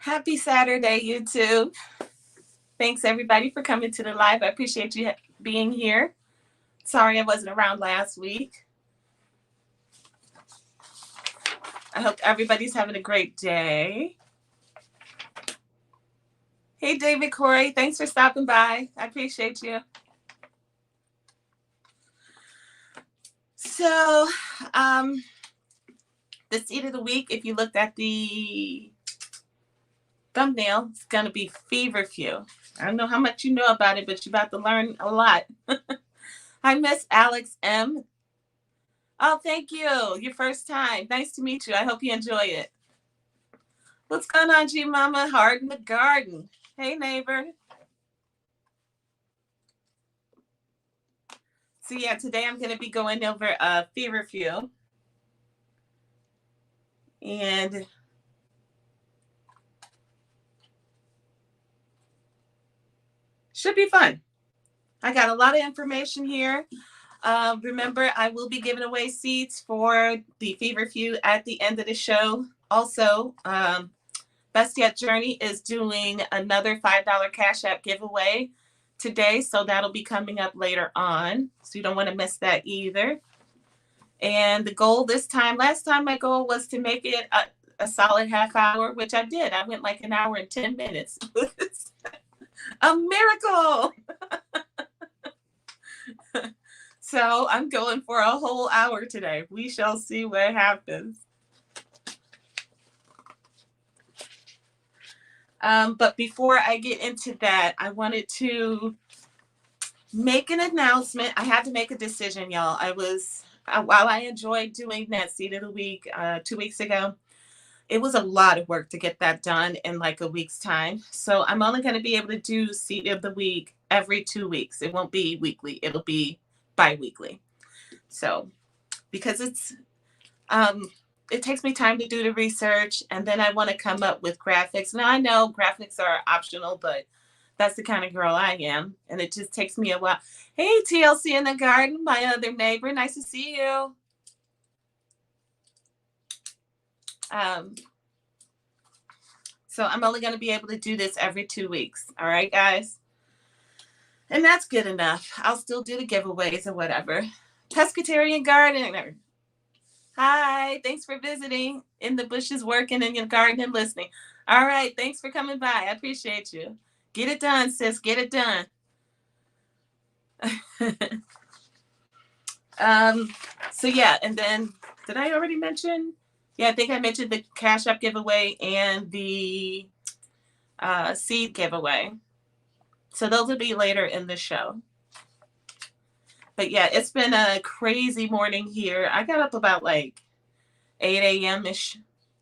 Happy Saturday, YouTube. Thanks everybody for coming to the live. I appreciate you being here. Sorry I wasn't around last week. I hope everybody's having a great day. Hey, David Corey, thanks for stopping by. I appreciate you. So, the seed of the week, if you looked at the thumbnail, it's going to be Feverfew. I don't know how much you know about it, but you're about to learn a lot. Hi, Miss Alex M. Oh, thank you. Your first time. Nice to meet you. I hope you enjoy it. What's going on, G Mama? Hard in the garden. Hey, neighbor. So yeah, today I'm going to be going over Feverfew. And should be fun. I got a lot of information here. Remember, I will be giving away seeds for the Feverfew at the end of the show. Also, Best Yet Journey is doing another $5 Cash App giveaway today, so that'll be coming up later on. So you don't want to miss that either. And the goal this time, last time my goal was to make it a solid half hour, which I did. I went like an hour and 10 minutes. A miracle. So I'm going for a whole hour today. We shall see what happens. But before I get into that, I wanted to make an announcement. I had to make a decision, y'all. While I enjoyed doing that seed of the week 2 weeks ago, it was a lot of work to get that done in like a week's time. So I'm only going to be able to do seed of the week every 2 weeks. It won't be weekly. It'll be bi-weekly. So because it takes me time to do the research, and then I want to come up with graphics. Now I know graphics are optional, but that's the kind of girl I am, and it just takes me a while. Hey, TLC in the garden, my other neighbor, nice to see you. So I'm only going to be able to do this every 2 weeks. All right, guys? And that's good enough. I'll still do the giveaways or whatever. Pescatarian gardener. Hi, thanks for visiting. In the bushes, working in your garden and listening. All right, thanks for coming by. I appreciate you. Get it done, sis. Get it done. So yeah, and then did I already mention? Yeah, I think I mentioned the Cash App giveaway and the seed giveaway. So those will be later in the show. But yeah, it's been a crazy morning here. I got up about like 8 a.m.-ish,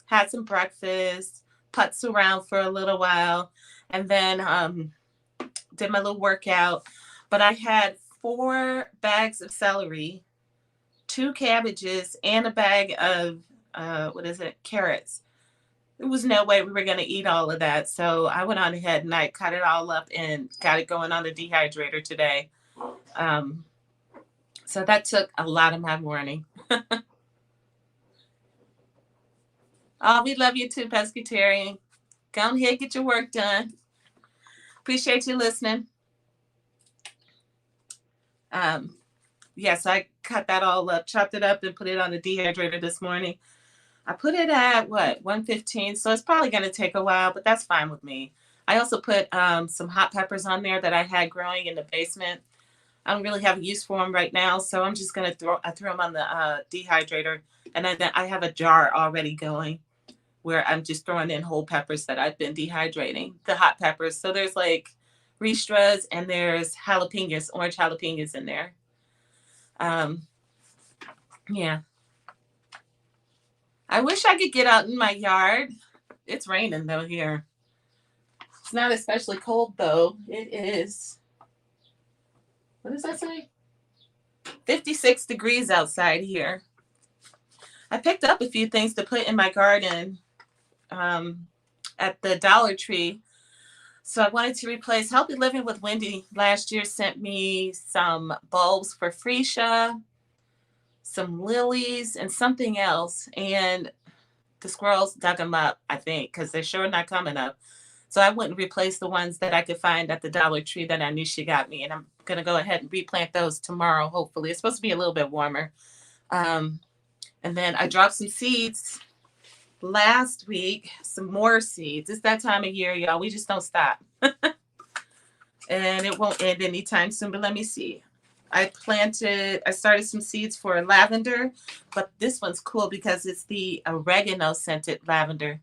had some breakfast, putz around for a little while, and then did my little workout. But I had 4 bags of celery, 2 cabbages, and a bag of, carrots. There was no way we were going to eat all of that. So I went on ahead and I cut it all up and got it going on the dehydrator today. So that took a lot of my morning. Oh, we love you too, Pescatarian. Go ahead, get your work done. Appreciate you listening. Yes, I cut that all up, chopped it up, and put it on the dehydrator this morning. I put it at, 1:15, so it's probably going to take a while, but that's fine with me. I also put some hot peppers on there that I had growing in the basement. I don't really have a use for them right now, so I'm just going to throw them on the dehydrator, and then I have a jar already going where I'm just throwing in whole peppers that I've been dehydrating, the hot peppers. So there's like ristras and there's jalapenos, orange jalapenos in there. Yeah. I wish I could get out in my yard. It's raining though here. It's not especially cold though. It is, what does that say? 56 degrees outside here. I picked up a few things to put in my garden at the Dollar Tree. So I wanted to replace Healthy Living with Wendy. Last year sent me some bulbs for freesia, some lilies, and something else. And The squirrels dug them up, I think, because they're sure not coming up. So I wouldn't replace the ones that I could find at the Dollar Tree that I knew she got me. And I'm going to go ahead and replant those tomorrow, hopefully. It's supposed to be a little bit warmer. Um, and then I dropped some seeds last week, some more seeds. It's that time of year, y'all. We just don't stop. And it won't end anytime soon, but let me see. I started some seeds for lavender, but this one's cool because it's the oregano scented lavender.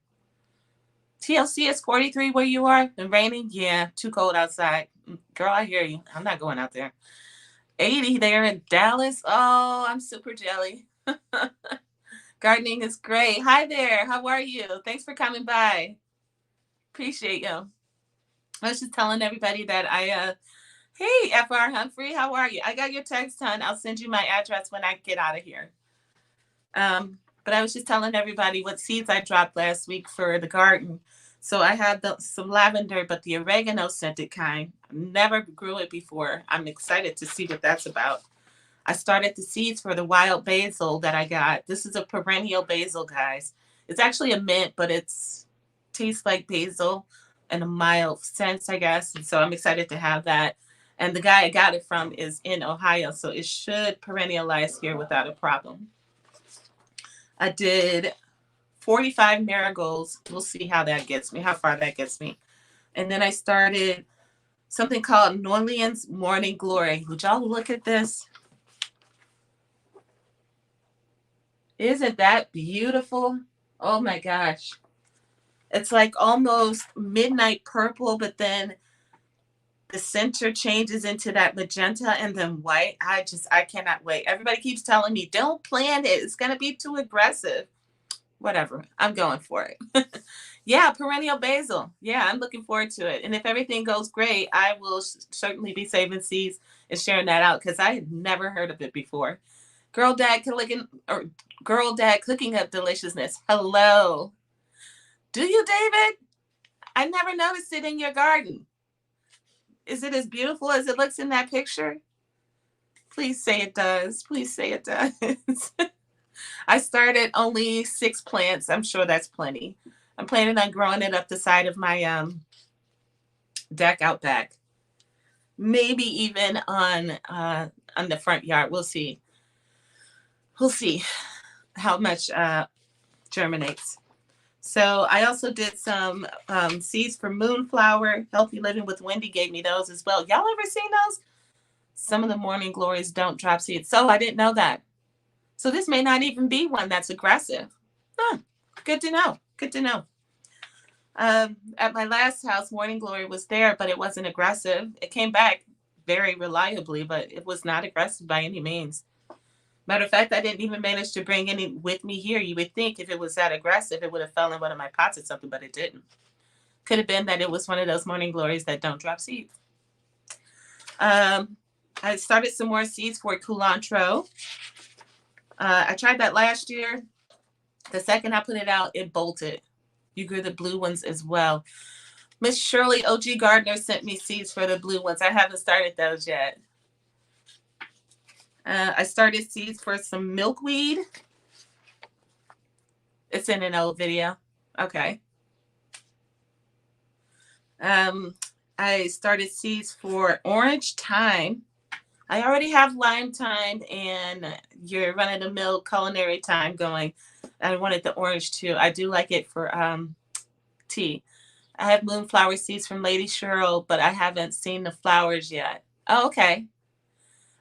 TLC is 43 where you are and raining? Yeah, too cold outside. Girl, I hear you. I'm not going out there. 80 there in Dallas. Oh, I'm super jelly. Gardening is great. Hi there. How are you? Thanks for coming by. Appreciate you. I was just telling everybody that hey, FR Humphrey, how are you? I got your text, hon. I'll send you my address when I get out of here. But I was just telling everybody what seeds I dropped last week for the garden. So I had some lavender, but the oregano scented kind. Never grew it before. I'm excited to see what that's about. I started the seeds for the wild basil that I got. This is a perennial basil, guys. It's actually a mint, but it's tastes like basil and a mild sense, I guess. And so I'm excited to have that. And the guy I got it from is in Ohio, so it should perennialize here without a problem. I did 45 marigolds. We'll see how that gets me, how far that gets me. And then I started something called New Orleans Morning Glory. Would y'all look at this? Isn't that beautiful? Oh my gosh. It's like almost midnight purple, but then the center changes into that magenta and then white. I cannot wait. Everybody keeps telling me, don't plant it. It's going to be too aggressive. Whatever. I'm going for it. Yeah, perennial basil. Yeah, I'm looking forward to it. And if everything goes great, I will certainly be saving seeds and sharing that out because I had never heard of it before. Girl Dad cooking up deliciousness. Hello. Do you, David? I never noticed it in your garden. Is it as beautiful as it looks in that picture? Please say it does. Please say it does. I started only 6 plants. I'm sure that's plenty. I'm planning on growing it up the side of my deck out back. Maybe even on the front yard. We'll see. We'll see how much germinates. So I also did some seeds for moonflower. Healthy Living with Wendy gave me those as well. Y'all ever seen those? Some of the morning glories don't drop seeds. So I didn't know that. So this may not even be one that's aggressive. Huh. Good to know. Good to know. At my last house, morning glory was there, but it wasn't aggressive. It came back very reliably, but it was not aggressive by any means. Matter of fact, I didn't even manage to bring any with me here. You would think if it was that aggressive, it would have fell in one of my pots or something, but it didn't. Could have been that it was one of those morning glories that don't drop seeds. I started some more seeds for culantro. I tried that last year. The second I put it out, it bolted. You grew the blue ones as well. Miss Shirley OG Gardner sent me seeds for the blue ones. I haven't started those yet. I started seeds for some milkweed. It's in an old video. Okay. I started seeds for orange thyme. I already have lime thyme and your run-of-the-mill culinary thyme going. I wanted the orange too. I do like it for tea. I have moonflower seeds from Lady Cheryl, but I haven't seen the flowers yet. Oh, okay.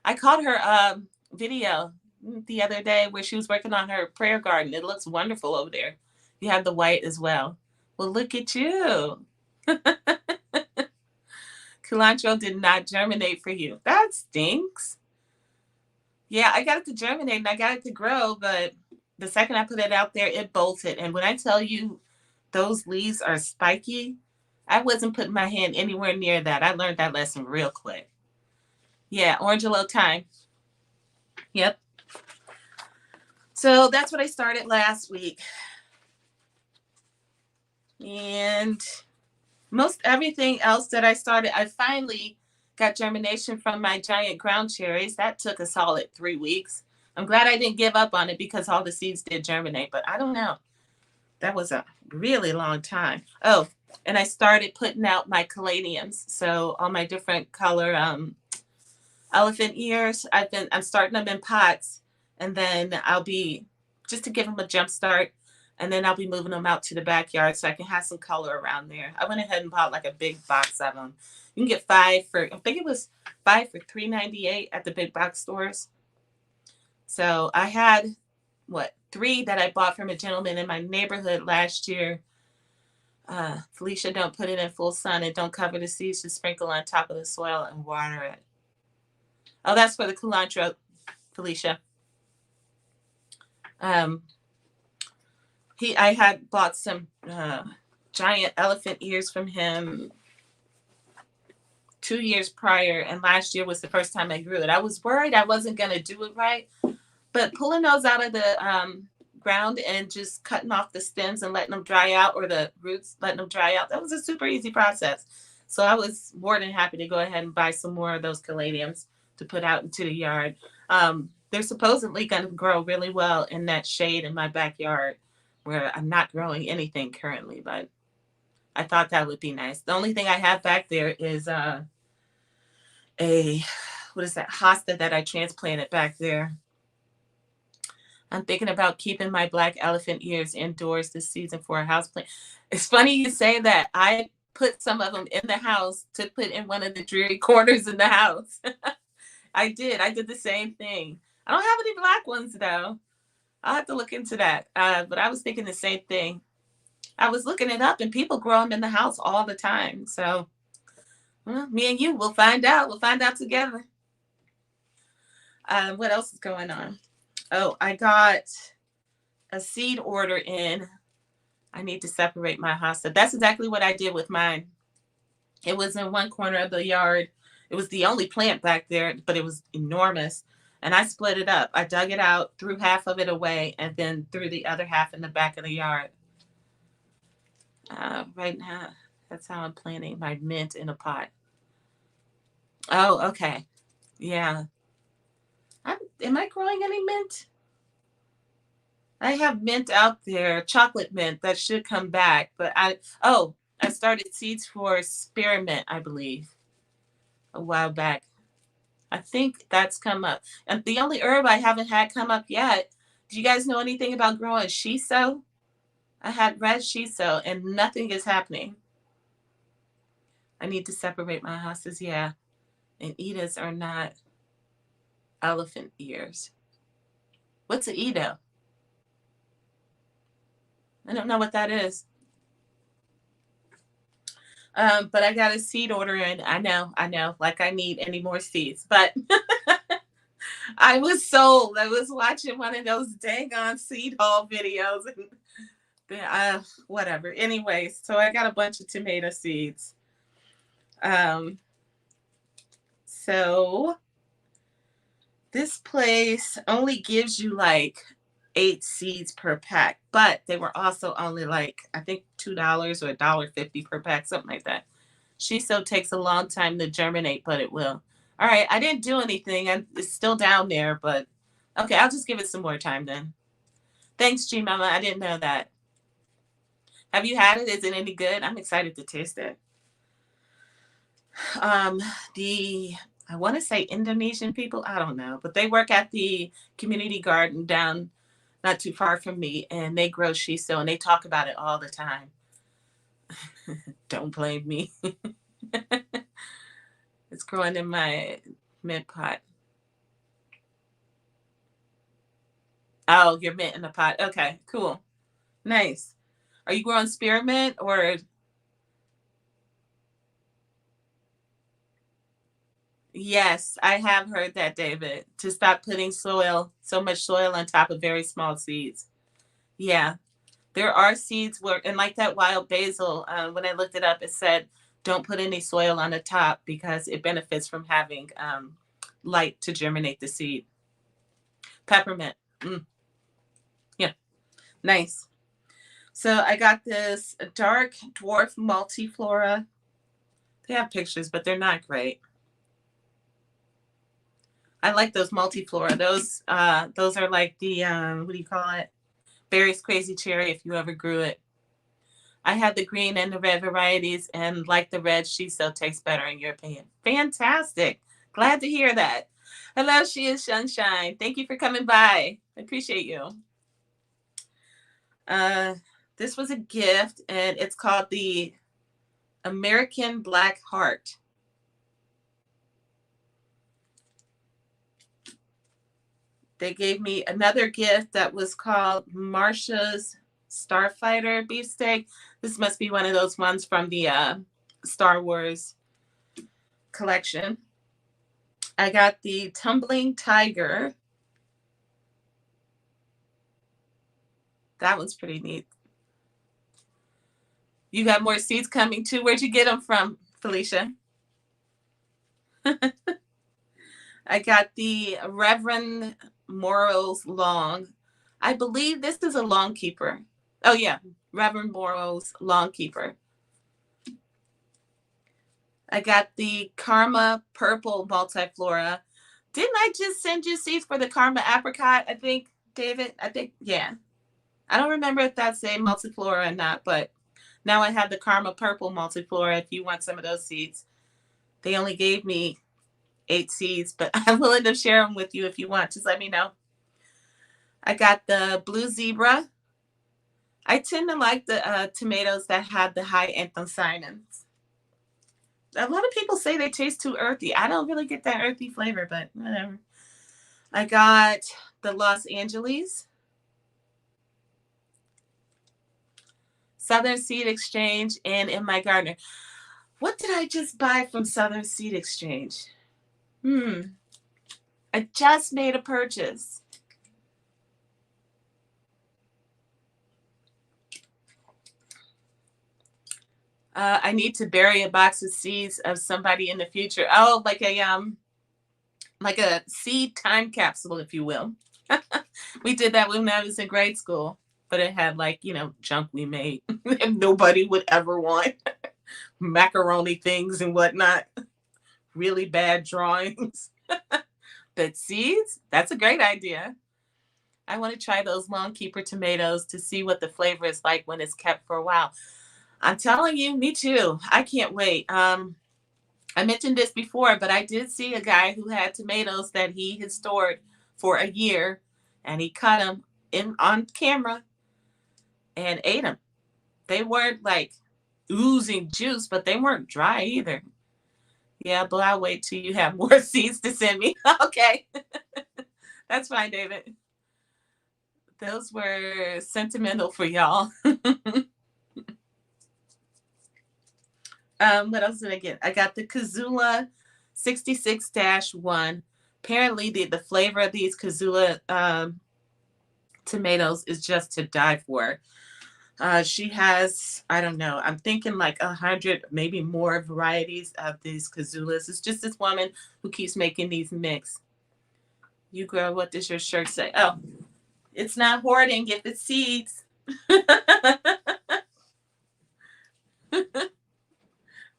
I caught her video the other day where she was working on her prayer garden. It looks wonderful over there. You have the white as well. Well, look at you. Cilantro did not germinate for you. That stinks. Yeah, I got it to germinate and I got it to grow, but the second I put it out there, it bolted. And when I tell you those leaves are spiky, I wasn't putting my hand anywhere near that. I learned that lesson real quick. Yeah, Orangelo thyme. Yep. So that's what I started last week. And most everything else that I started, I finally got germination from my giant ground cherries. That took a solid 3 weeks. I'm glad I didn't give up on it because all the seeds did germinate, but I don't know. That was a really long time. Oh, and I started putting out my caladiums. So all my different color elephant ears. I'm starting them in pots, and then I'll be just to give them a jump start, and then I'll be moving them out to the backyard so I can have some color around there. I went ahead and bought like a big box of them. You can get five for, I think it was five for $3.98 at the big box stores. So I had what, three that I bought from a gentleman in my neighborhood last year. Felicia, don't put it in full sun and don't cover the seeds. Just sprinkle on top of the soil and water it. Oh, that's for the culantro, Felicia. I had bought some giant elephant ears from him 2 years prior, and last year was the first time I grew it. I was worried I wasn't going to do it right, but pulling those out of the ground and just cutting off the stems and letting them dry out, or the roots, letting them dry out, that was a super easy process. So I was more than happy to go ahead and buy some more of those caladiums to put out into the yard. They're supposedly going to grow really well in that shade in my backyard where I'm not growing anything currently, but I thought that would be nice. The only thing I have back there is what is that, hosta that I transplanted back there. I'm thinking about keeping my black elephant ears indoors this season for a house plant. It's funny you say that. I put some of them in the house to put in one of the dreary corners in the house. I did the same thing. I don't have any black ones though. I'll have to look into that. But I was thinking the same thing. I was looking it up, and people grow them in the house all the time. So, well, me and you, we'll find out. We'll find out together. What else is going on? Oh, I got a seed order in. I need to separate my hosta. That's exactly what I did with mine. It was in one corner of the yard. It was the only plant back there, but it was enormous. And I split it up. I dug it out, threw half of it away, and then threw the other half in the back of the yard. Right now, that's how I'm planting my mint in a pot. Oh, okay. Yeah. Am I growing any mint? I have mint out there, chocolate mint that should come back. But I started seeds for spearmint, I believe, a while back. I think that's come up. And the only herb I haven't had come up yet, do you guys know anything about growing shiso? I had red shiso and nothing is happening. I need to separate my hostas, yeah. And Edas are not elephant ears. What's an Edo? I don't know what that is. But I got a seed order in. I know, like I need any more seeds. But I was sold. I was watching one of those dang on seed haul videos. And whatever. Anyways, so I got a bunch of tomato seeds. So this place only gives you like 8 seeds per pack, but they were also only like, I think $2 or $1.50 per pack, something like that. Shiso takes a long time to germinate, but it will. All right, I didn't do anything. It's still down there, but okay, I'll just give it some more time then. Thanks, G Mama. I didn't know that. Have you had it? Is it any good? I'm excited to taste it. I want to say Indonesian people, I don't know, but they work at the community garden down not too far from me, and they grow shiso, and they talk about it all the time. Don't blame me. It's growing in my mint pot. Oh, your mint in the pot. Okay, cool. Nice. Are you growing spearmint or? Yes, I have heard that, David, to stop putting so much soil on top of very small seeds. Yeah, there are seeds where, and like that wild basil, when I looked it up, it said, don't put any soil on the top because it benefits from having light to germinate the seed. Peppermint. Yeah, nice. So I got this dark dwarf multiflora. They have pictures, but they're not great. I like those multiflora. Those are like the what do you call it? Barry's Crazy Cherry, if you ever grew it. I had the green and the red varieties, and like the red, she still tastes better in your opinion. Fantastic. Glad to hear that. Hello, she is Sunshine. Thank you for coming by. I appreciate you. This was a gift, and it's called the American Black Heart. They gave me another gift that was called Marsha's Starfighter beefsteak. This must be one of those ones from the Star Wars collection. I got the Tumbling Tiger. That one's pretty neat. You got more seeds coming too. Where'd you get them from, Felicia? I got the Reverend Morrow's Long. I believe this is a long keeper. Oh yeah, Reverend Morrow's Long Keeper. I got the Karma Purple Multiflora. Didn't I just send you seeds for the Karma Apricot? I think, David. Yeah. I don't remember if that's a multiflora or not, but now I have the Karma Purple Multiflora if you want some of those seeds. They only gave me 8 seeds, but I'm willing to share them with you if you want. Just let me know. I got the Blue Zebra. I tend to like the tomatoes that have the high anthocyanins. A lot of people say they taste too earthy. I don't really get that earthy flavor, but whatever. I got the Los Angeles. Southern Seed Exchange, and In My Gardener. What did I just buy from Southern Seed Exchange? I just made a purchase. I need to bury a box of seeds of somebody in the future. Oh, like a seed time capsule, if you will. We did that when I was in grade school, but it had junk we made and nobody would ever want. Macaroni things and whatnot. Really bad drawings. But seeds, that's a great idea. I want to try those long keeper tomatoes to see what the flavor is like when it's kept for a while. I'm telling you, me too. I can't wait. I mentioned this before, but I did see a guy who had tomatoes that he had stored for a year, and he cut them on camera and ate them. They weren't like oozing juice, but they weren't dry either. Yeah, but I'll wait till you have more seeds to send me. Okay. That's fine, David. Those were sentimental for y'all. What else did I get? I got the Kazula 66-1. Apparently, the flavor of these Kazula tomatoes is just to die for. She has, I don't know, I'm thinking like 100, maybe more varieties of these Kazulas. It's just this woman who keeps making these mix. You girl, what does your shirt say? Oh, it's not hoarding if it's seeds.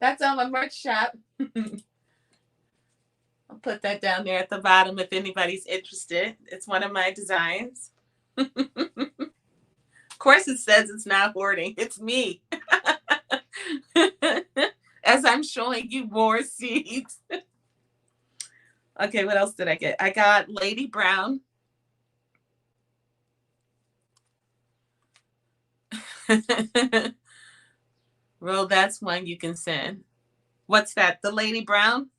That's on my merch shop. I'll put that down there at the bottom if anybody's interested. It's one of my designs. Of course it says it's not hoarding. It's me. As I'm showing you more seeds. Okay, what else did I get? I got Lady Brown. Well, that's one you can send. What's that? The Lady Brown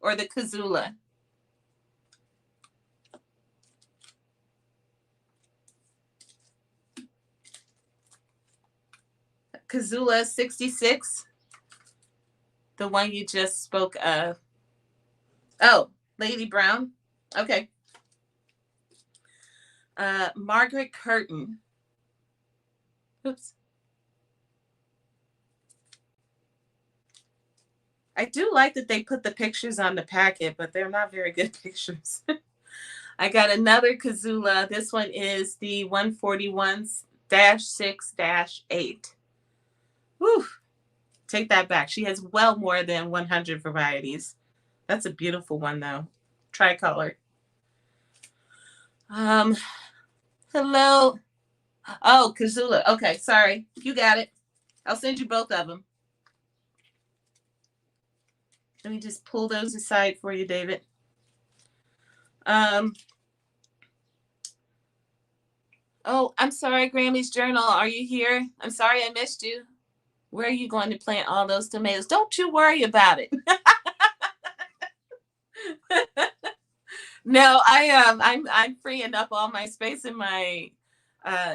or the Kazula? Kazula 66. The one you just spoke of. Oh, Lady Brown. Okay. Margaret Curtin. Oops. I do like that they put the pictures on the packet, but they're not very good pictures. I got another Kazula. This one is the 141-6-8. Whew. Take that back. She has well more than 100 varieties. That's a beautiful one, though. Tricolor. Hello, Oh, Kazula. Okay, sorry. You got it. I'll send you both of them. Let me just pull those aside for you, David. Oh, I'm sorry, Grammy's Journal. Are you here? I'm sorry I missed you. Where are you going to plant all those tomatoes? Don't you worry about it. No, I'm freeing up all my space in my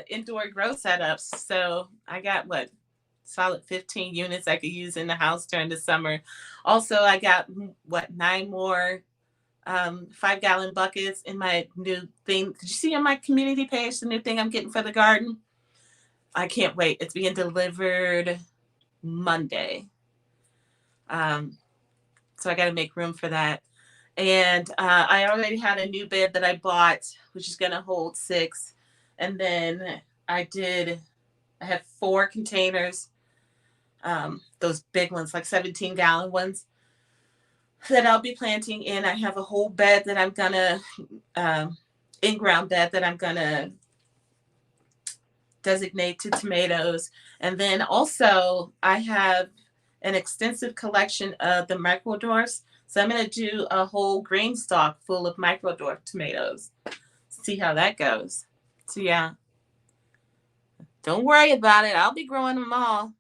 indoor grow setups. So I got what, solid 15 units I could use in the house during the summer. Also, I got what, 9 more 5-gallon buckets in my new thing. Did you see on my community page the new thing I'm getting for the garden? I can't wait. It's being delivered Monday. So I got to make room for that. And I already had a new bed that I bought, which is going to hold 6. And then I have 4 containers, those big ones, like 17-gallon ones, that I'll be planting in. I have a whole bed that I'm going to, in-ground bed that I'm going to designate to tomatoes. And then also I have an extensive collection of the microdwarfs. So I'm going to do a whole grain stalk full of microdwarf tomatoes. See how that goes. So yeah, don't worry about it. I'll be growing them all.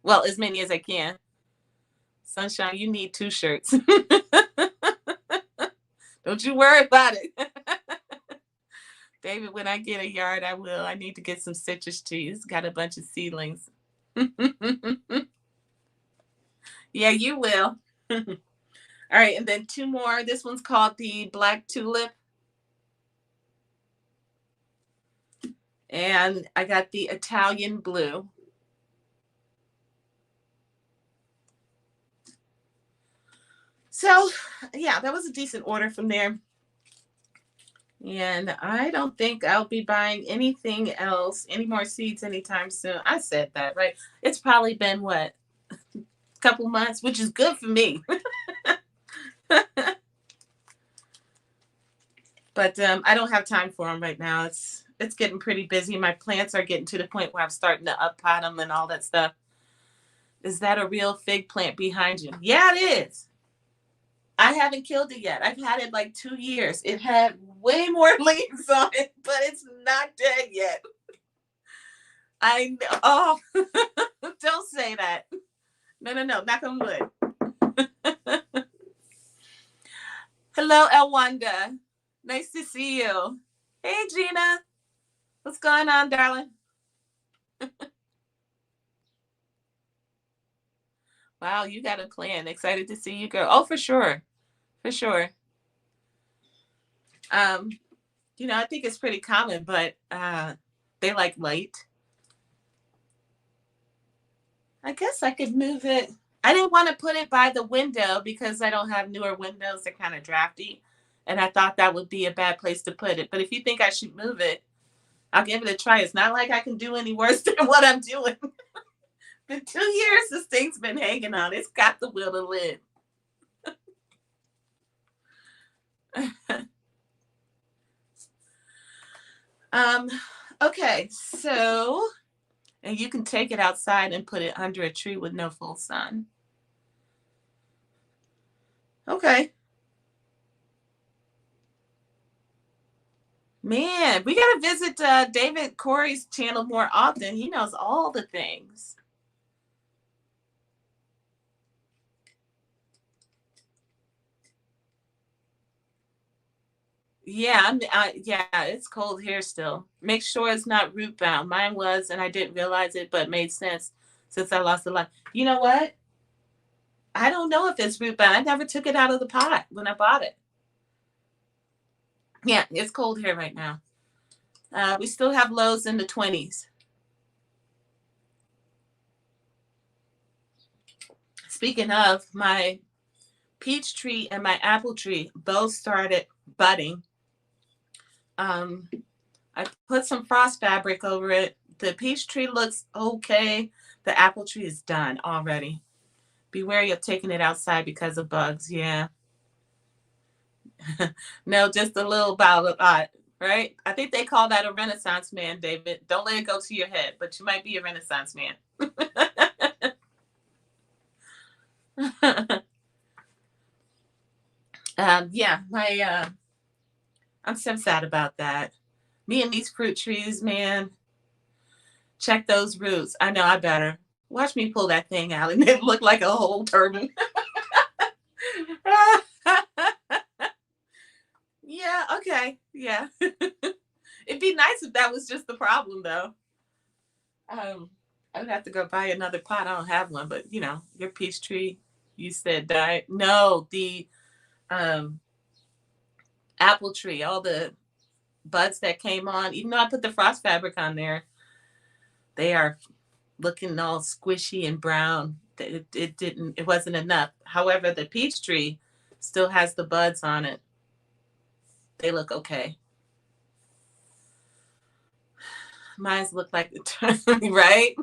Well, as many as I can. Sunshine, you need 2 shirts. Don't you worry about it. David, when I get a yard, I will. I need to get some citrus trees. Got a bunch of seedlings. Yeah, you will. All right, and then 2 more. This one's called the Black Tulip. And I got the Italian Blue. So, yeah, that was a decent order from there. And I don't think I'll be buying anything else, any more seeds anytime soon. I said that, right? It's probably been, what, a couple months, which is good for me. But I don't have time for them right now. It's getting pretty busy. My plants are getting to the point where I'm starting to uppot them and all that stuff. Is that a real fig plant behind you? Yeah, it is. I haven't killed it yet. I've had it like 2 years. It had way more leaves on it, but it's not dead yet. I know. Oh, don't say that. No, knock on wood. Hello, Elwanda. Nice to see you. Hey, Gina. What's going on, darling? Wow, you got a plan. Excited to see you, girl. Oh, for sure. For sure. I think it's pretty common, but they like light. I guess I could move it. I didn't want to put it by the window because I don't have newer windows. They're kind of drafty. And I thought that would be a bad place to put it. But if you think I should move it, I'll give it a try. It's not like I can do any worse than what I'm doing. For 2 years, this thing's been hanging on. It's got the will to live. Okay, so, and you can take it outside and put it under a tree with no full sun. Okay. Man, we got to visit David Corey's channel more often. He knows all the things. Yeah, it's cold here still. Make sure it's not root bound. Mine was, and I didn't realize it, but it made sense since I lost a lot. You know what? I don't know if it's root bound. I never took it out of the pot when I bought it. Yeah, it's cold here right now. We still have lows in the 20s. Speaking of, my peach tree and my apple tree both started budding. I put some frost fabric over it. The peach tree looks okay. The apple tree is done already. Be wary of taking it outside because of bugs. Yeah. No, just a little about right? I think they call that a Renaissance man, David. Don't let it go to your head, but you might be a Renaissance man. Yeah, I'm so sad about that. Me and these fruit trees, man. Check those roots. I know I better. Watch me pull that thing out and it look like a whole turban. Yeah, okay. Yeah. It'd be nice if that was just the problem though. I would have to go buy another pot. I don't have one, but you know, your peach tree, you said died. No, the um apple tree, all the buds that came on, even though I put the frost fabric on there, they are looking all squishy and brown. It wasn't enough. However, the peach tree still has the buds on it. They look okay. Mine's look like the right.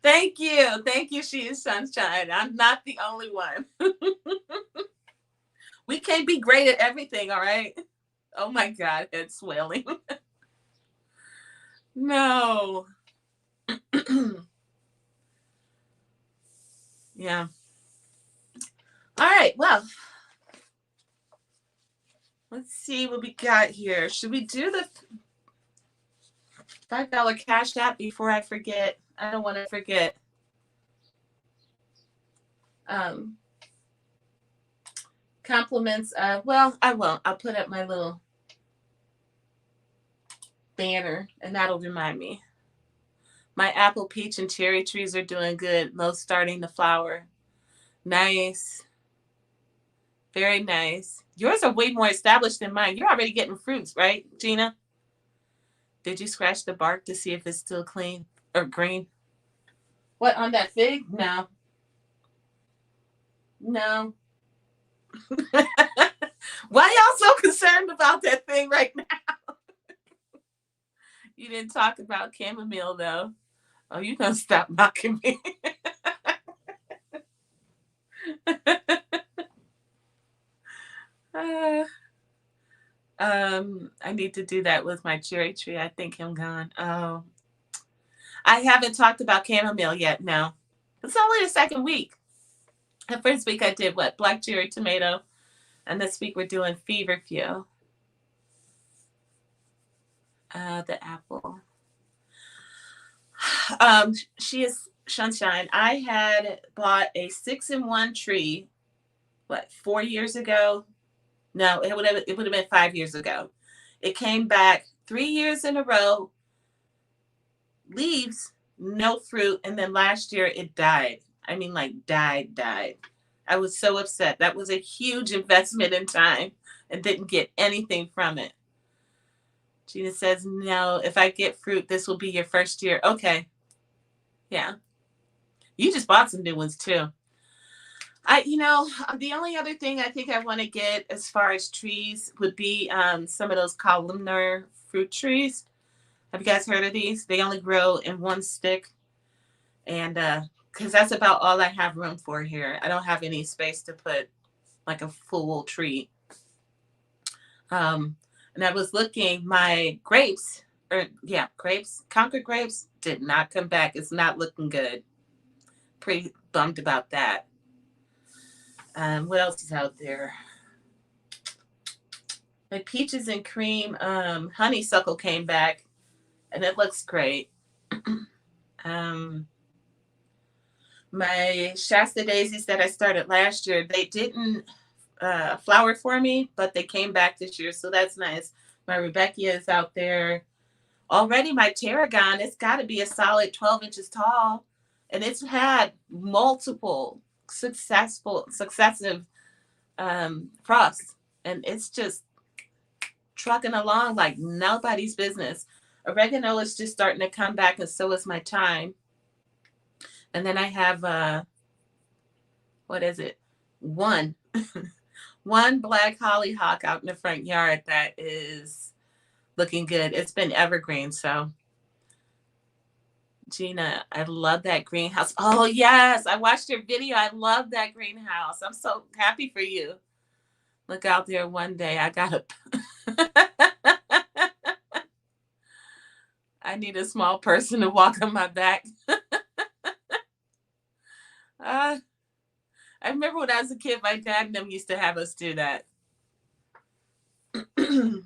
Thank you. She is sunshine. I'm not the only one. We can't be great at everything, all right? Oh my God, head swelling. No. Yeah. All right. Well, let's see what we got here. Should we do the $5 cash app before I forget? I don't want to forget. Compliments. Well, I won't. I'll put up my little banner and that'll remind me. My apple, peach, and cherry trees are doing good. Most starting to flower. Nice. Very nice. Yours are way more established than mine. You're already getting fruits, right, Gina? Did you scratch the bark to see if it's still clean or green? What, on that fig? No. No. Why y'all so concerned about that thing right now? You didn't talk about chamomile, though. Oh, you gonna stop mocking me. uh, I need to do that with my cherry tree. I think I'm gone. Oh, I haven't talked about chamomile yet. No, it's only the second week. The first week I did what? Black cherry tomato. And this week we're doing Feverfew. The apple. She is sunshine. I had bought a 6-in-1 tree, what, 4 years ago? No, it would have been 5 years ago. It came back 3 years in a row, leaves, no fruit, and then last year it died. I mean, like died. I was so upset. That was a huge investment in time and didn't get anything from it. Gina says, no, if I get fruit, this will be your first year. Okay. Yeah. You just bought some new ones too. The only other thing I think I want to get as far as trees would be some of those columnar fruit trees. Have you guys heard of these? They only grow in one stick. And because that's about all I have room for here. I don't have any space to put like a full tree. And I was looking, my grapes, Concord grapes did not come back. It's not looking good. Pretty bummed about that. What else is out there? My peaches and cream honeysuckle came back, and it looks great. My Shasta daisies that I started last year, they didn't flower for me, but they came back this year, so that's nice. My Rebecca is out there. Already my tarragon, it's got to be a solid 12 inches tall, and it's had multiple successive frosts, and it's just trucking along like nobody's business. Oregano is just starting to come back, and so is my thyme. And then I have what is it? One black hollyhock out in the front yard that is looking good. It's been evergreen, so Gina, I love that greenhouse. Oh yes, I watched your video. I love that greenhouse. I'm so happy for you. Look out there one day. I gotta. I need a small person to walk on my back. Uh, I remember when I was a kid, my dad and them used to have us do that. Did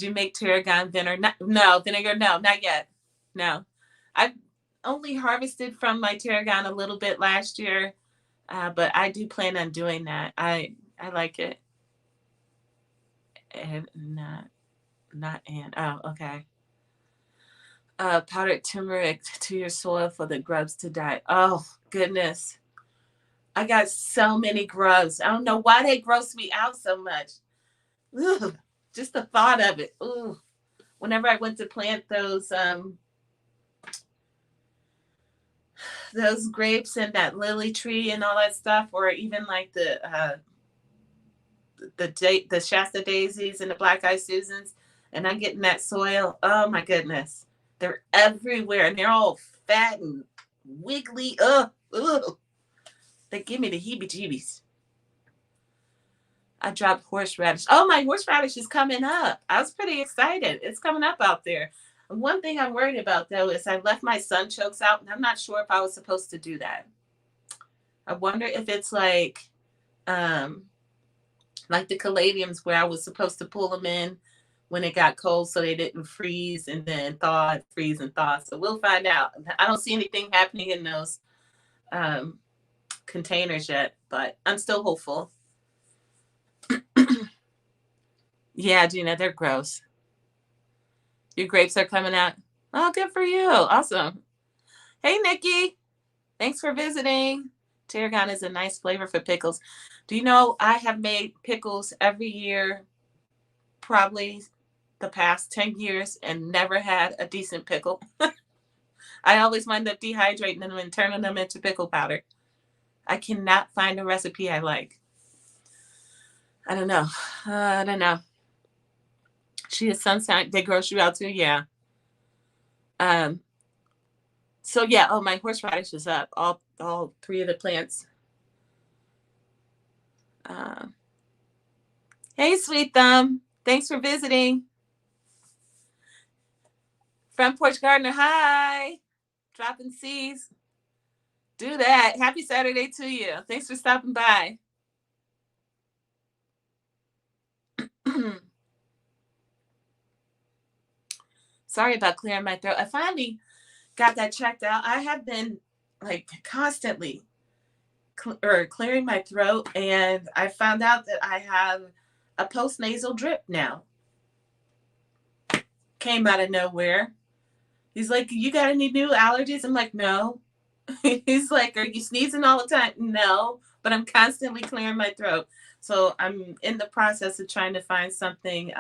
you make tarragon vinegar? No, vinegar. No, not yet. No, I only harvested from my tarragon a little bit last year, but I do plan on doing that. I like it. And not and oh, okay. Powdered turmeric to your soil for the grubs to die. Oh goodness, I got so many grubs. I don't know why they gross me out so much. Ugh, just the thought of it. Ooh. Whenever I went to plant those grapes and that lily tree and all that stuff, or even like the Shasta daisies and the black eyed Susans, and I get in that soil. Oh my goodness, they're everywhere and they're all fat and wiggly. Ugh, ugh. They give me the heebie-jeebies. I dropped horseradish. Oh, my horseradish is coming up. I was pretty excited. It's coming up out there. One thing I'm worried about though is I left my sunchokes out, and I'm not sure if I was supposed to do that. I wonder if it's um like the caladiums where I was supposed to pull them in when it got cold so they didn't freeze and then thaw, freeze and thaw. So we'll find out. I don't see anything happening in those um, containers yet, but I'm still hopeful. Yeah, Gina, they're gross. Your grapes are coming out. Oh, good for you. Awesome. Hey, Nikki. Thanks for visiting. Tarragon is a nice flavor for pickles. Do you know I have made pickles every year, probably the past 10 years, and never had a decent pickle? I always wind up dehydrating them and turning them into pickle powder. I cannot find a recipe I like. I don't know. I don't know. She is sunshine. They gross you out too. Yeah. Um. So yeah. Oh, my horseradish is up. All three of the plants. Uh, hey, Sweet Thumb. Thanks for visiting. Front Porch Gardener. Hi. Dropping seeds. Do that. Happy Saturday to you. Thanks for stopping by. Sorry about clearing my throat. I finally got that checked out. I have been like constantly clearing my throat, and I found out that I have a postnasal drip now. Came out of nowhere. He's like, "You got any new allergies?" I'm like, "No." He's like, "Are you sneezing all the time?" No, but I'm constantly clearing my throat. So I'm in the process of trying to find something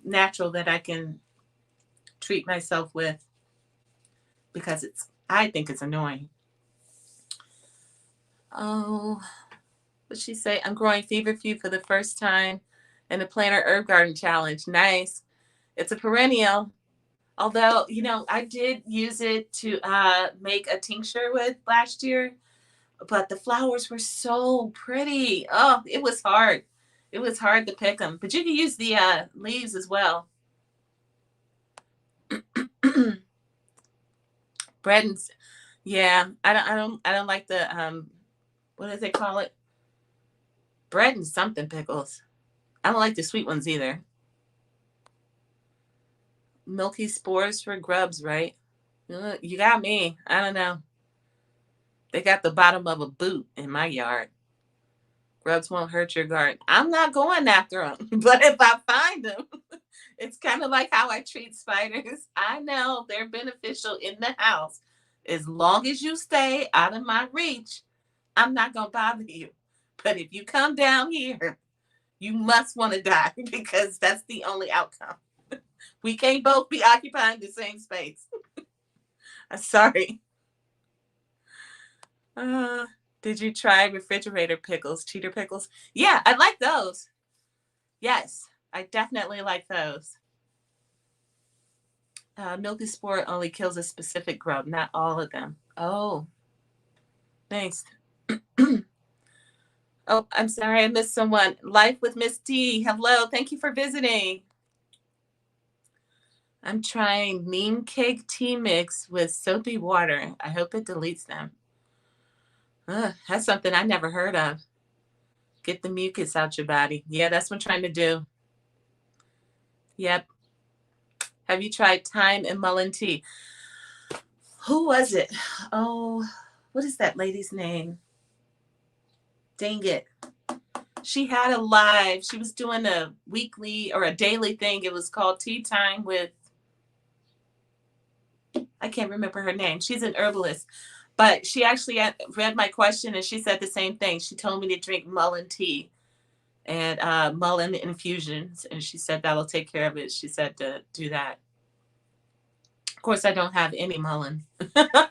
natural that I can treat myself with, because I think it's annoying. Oh, what'd she say? I'm growing Feverfew for the first time in the Planter Herb Garden Challenge. Nice. It's a perennial. Although, I did use it to make a tincture with last year, but the flowers were so pretty. Oh, it was hard. It was hard to pick them, but you can use the leaves as well. Bread and yeah, I don't like the what does they call it? Bread and something pickles. I don't like the sweet ones either. Milky spores for grubs, right? You got me. I don't know. They got the bottom of a boot in my yard. Grubs won't hurt your garden. I'm not going after them, but if I find them, it's kind of like how I treat spiders. I know they're beneficial in the house. As long as you stay out of my reach, I'm not going to bother you. But if you come down here, you must want to die, because that's the only outcome. We can't both be occupying the same space. I'm sorry. Did you try refrigerator pickles, cheater pickles? Yeah, I like those. Yes, I definitely like those. Milky spore only kills a specific grub, not all of them. Oh. Thanks. Oh, I'm sorry, I missed someone. Life with Miss D. Hello, thank you for visiting. I'm trying neem cake tea mix with soapy water. I hope it deletes them. That's something I never heard of. Get the mucus out your body. Yeah, that's what I'm trying to do. Yep. Have you tried thyme and mullein tea? Who was it? Oh, what is that lady's name? Dang it. She had a live. She was doing a weekly or a daily thing. It was called Tea Time with, I can't remember her name. She's an herbalist. But she actually read my question and she said the same thing. She told me to drink mullein tea and mullein infusions. And she said that'll take care of it. She said to do that. Of course, I don't have any mullein. I'm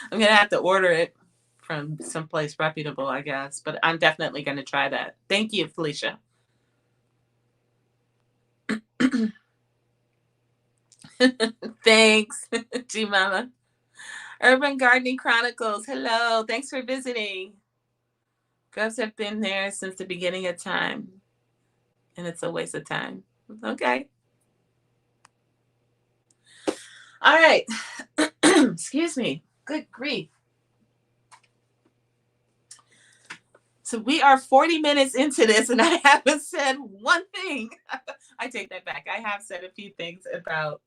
going to have to order it from someplace reputable, I guess. But I'm definitely going to try that. Thank you, Felicia. Thanks, G Mama. Urban Gardening Chronicles. Hello. Thanks for visiting. Grubs have been there since the beginning of time, and it's a waste of time. Okay. All right. Excuse me. Good grief. So we are 40 minutes into this, and I haven't said one thing. I take that back. I have said a few things about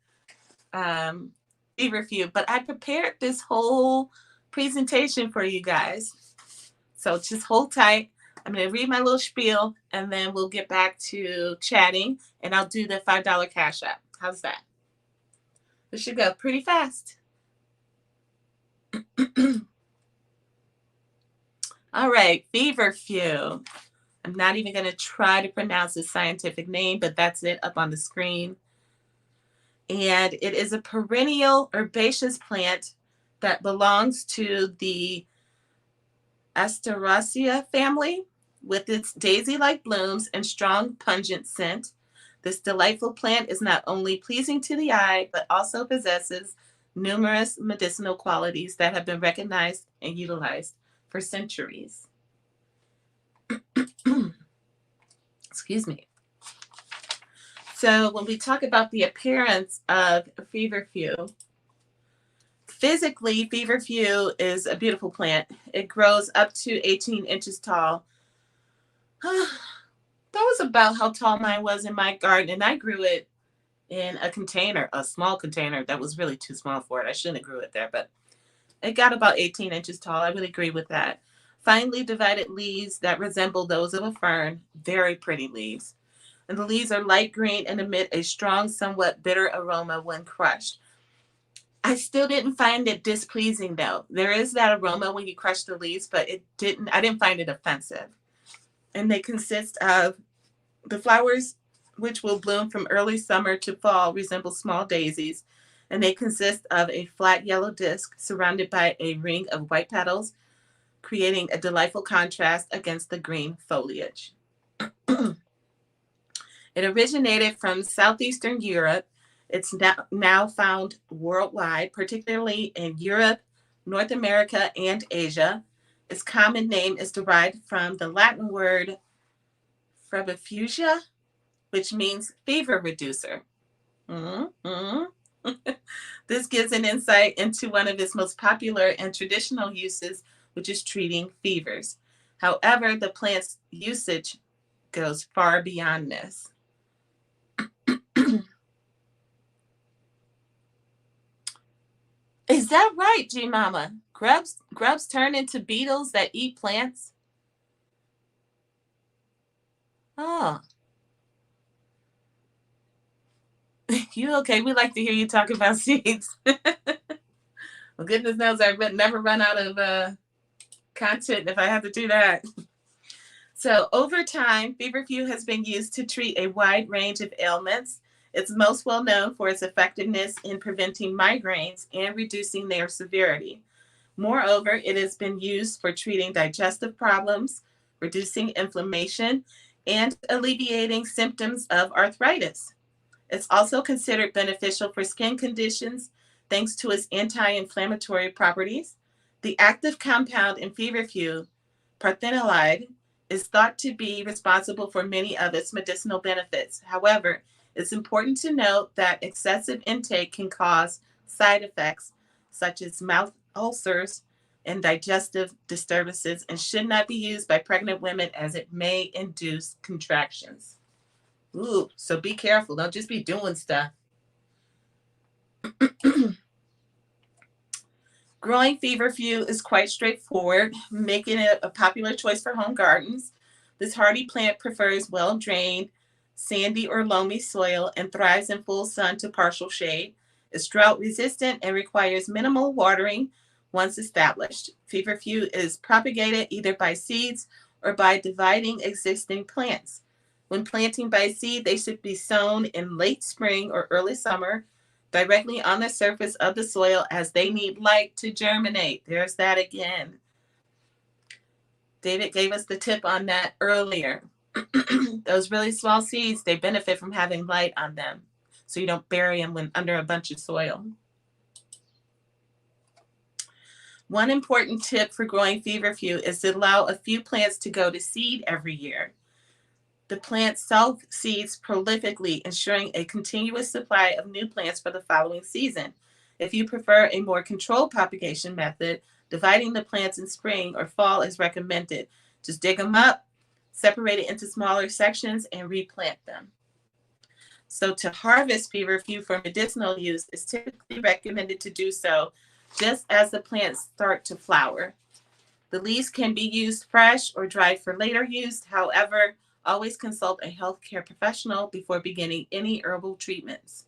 Feverfew, but I prepared this whole presentation for you guys. So just hold tight. I'm going to read my little spiel, and then we'll get back to chatting, and I'll do the $5 Cash App. How's that? This should go pretty fast. All right, Feverfew. I'm not even going to try to pronounce the scientific name, but that's it up on the screen. And it is a perennial herbaceous plant that belongs to the Asteraceae family with its daisy-like blooms and strong pungent scent. This delightful plant is not only pleasing to the eye, but also possesses numerous medicinal qualities that have been recognized and utilized for centuries. Excuse me. So when we talk about the appearance of Feverfew, physically, Feverfew is a beautiful plant. It grows up to 18 inches tall. That was about how tall mine was in my garden, and I grew it in a container, a small container that was really too small for it. I shouldn't have grew it there, but it got about 18 inches tall. I would agree with that. Finely divided leaves that resemble those of a fern. Very pretty leaves. And the leaves are light green and emit a strong, somewhat bitter aroma when crushed. I still didn't find it displeasing though. There is that aroma when you crush the leaves, but I didn't find it offensive. And they consist of the flowers, which will bloom from early summer to fall, resemble small daisies. And they consist of a flat yellow disc surrounded by a ring of white petals, creating a delightful contrast against the green foliage. It originated from southeastern Europe. It's now found worldwide, particularly in Europe, North America, and Asia. Its common name is derived from the Latin word febrifugia, which means fever reducer. Mm-hmm. This gives an insight into one of its most popular and traditional uses, which is treating fevers. However, the plant's usage goes far beyond this. Is that right, G Mama? Grubs turn into beetles that eat plants? Oh. You okay? We like to hear you talk about seeds. Well, goodness knows I would never run out of content if I have to do that. So over time, Feverfew has been used to treat a wide range of ailments. It's most well known for its effectiveness in preventing migraines and reducing their severity. Moreover, it has been used for treating digestive problems, reducing inflammation, and alleviating symptoms of arthritis. It's also considered beneficial for skin conditions thanks to its anti-inflammatory properties. The active compound in feverfew, parthenolide, is thought to be responsible for many of its medicinal benefits. However, it's important to note that excessive intake can cause side effects such as mouth ulcers and digestive disturbances and should not be used by pregnant women as it may induce contractions. Ooh, so be careful. Don't just be doing stuff. Growing feverfew is quite straightforward, making it a popular choice for home gardens. This hardy plant prefers well-drained, sandy or loamy soil and thrives in full sun to partial shade. It's drought-resistant and requires minimal watering once established. Feverfew is propagated either by seeds or by dividing existing plants. When planting by seed, they should be sown in late spring or early summer directly on the surface of the soil as they need light to germinate. There's that again. David gave us the tip on that earlier. Those really small seeds, they benefit from having light on them, so you don't bury them when under a bunch of soil. One important tip for growing feverfew is to allow a few plants to go to seed every year. The plants self-seeds prolifically, ensuring a continuous supply of new plants for the following season. If you prefer a more controlled propagation method, dividing the plants in spring or fall is recommended. Just dig them up, separate it into smaller sections, and replant them. So to harvest feverfew for medicinal use, it's typically recommended to do so just as the plants start to flower. The leaves can be used fresh or dried for later use. However, always consult a healthcare professional before beginning any herbal treatments.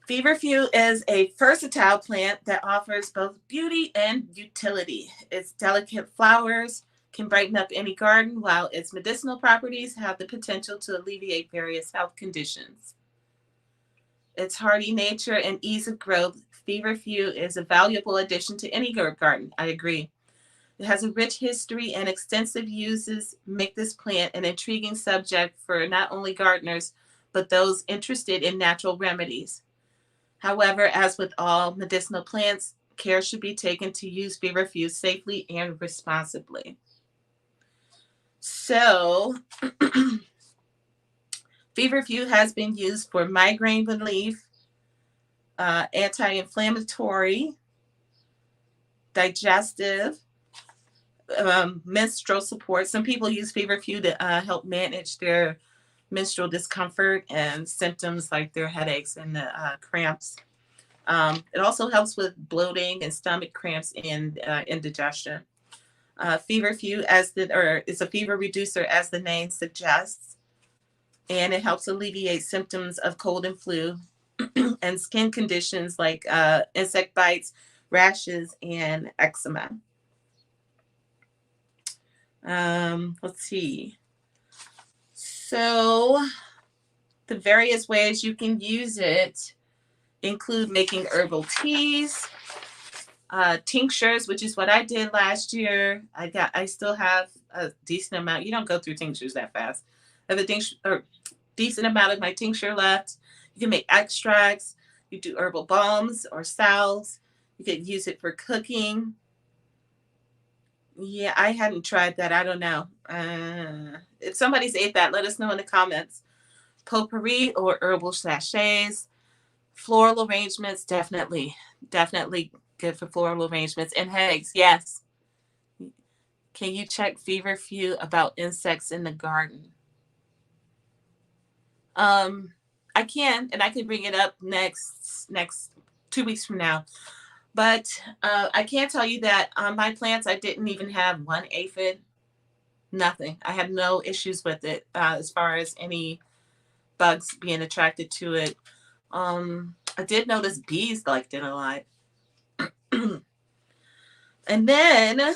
Feverfew is a versatile plant that offers both beauty and utility. Its delicate flowers can brighten up any garden, while its medicinal properties have the potential to alleviate various health conditions. Its hardy nature and ease of growth, feverfew is a valuable addition to any garden. I agree. It has a rich history and extensive uses make this plant an intriguing subject for not only gardeners, but those interested in natural remedies. However, as with all medicinal plants, care should be taken to use feverfew safely and responsibly. So, feverfew has been used for migraine relief, anti-inflammatory, digestive, menstrual support. Some people use feverfew to help manage their menstrual discomfort and symptoms like their headaches and the cramps. It also helps with bloating and stomach cramps and indigestion. Feverfew is a fever reducer, as the name suggests, and it helps alleviate symptoms of cold and flu and skin conditions like insect bites, rashes, and eczema. Let's see. So the various ways you can use it include making herbal teas, tinctures, which is what I did last year. I still have a decent amount. You don't go through tinctures that fast. I have a decent amount of my tincture left. You can make extracts. You do herbal balms or salves. You can use it for cooking. Yeah, I hadn't tried that. I don't know. If somebody's ate that, let us know in the comments. Potpourri or herbal sachets, floral arrangements, definitely good for floral arrangements. And headaches, yes. Can you check feverfew about insects in the garden? I can, and I can bring it up next 2 weeks from now. But I can tell you that on my plants, I didn't even have one aphid. Nothing. I had no issues with it as far as any bugs being attracted to it. I did notice bees liked it a lot. And then,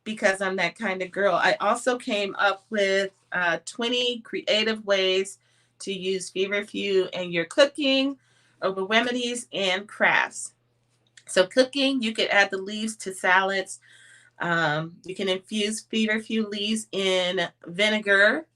because I'm that kind of girl, I also came up with 20 creative ways to use feverfew in your cooking, herbal remedies, and crafts. So cooking, you could add the leaves to salads. You can infuse feverfew leaves in vinegar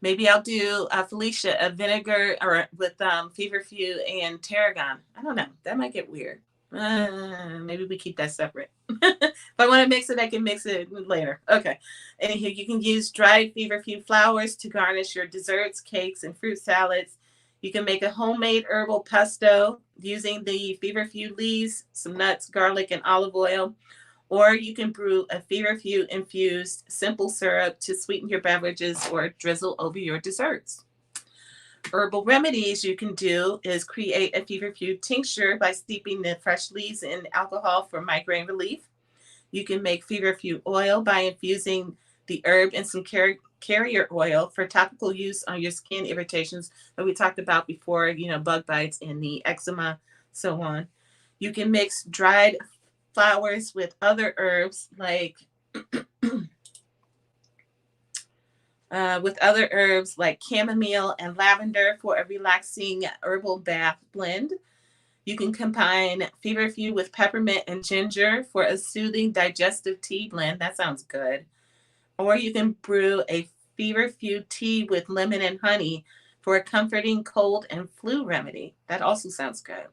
Maybe I'll do Felicia, a vinegar or with feverfew and tarragon. I don't know. That might get weird. Maybe we keep that separate. If I want to mix it, I can mix it later. Okay. Anywho, you can use dried feverfew flowers to garnish your desserts, cakes, and fruit salads. You can make a homemade herbal pesto using the feverfew leaves, some nuts, garlic, and olive oil. Or you can brew a feverfew infused simple syrup to sweeten your beverages or drizzle over your desserts. Herbal remedies you can do is create a feverfew tincture by steeping the fresh leaves in alcohol for migraine relief. You can make feverfew oil by infusing the herb in some carrier oil for topical use on your skin irritations that we talked about before, bug bites and the eczema, so on. You can mix dried flowers with other herbs like chamomile and lavender for a relaxing herbal bath blend. You can combine feverfew with peppermint and ginger for a soothing digestive tea blend. That sounds good. Or you can brew a feverfew tea with lemon and honey for a comforting cold and flu remedy. That also sounds good.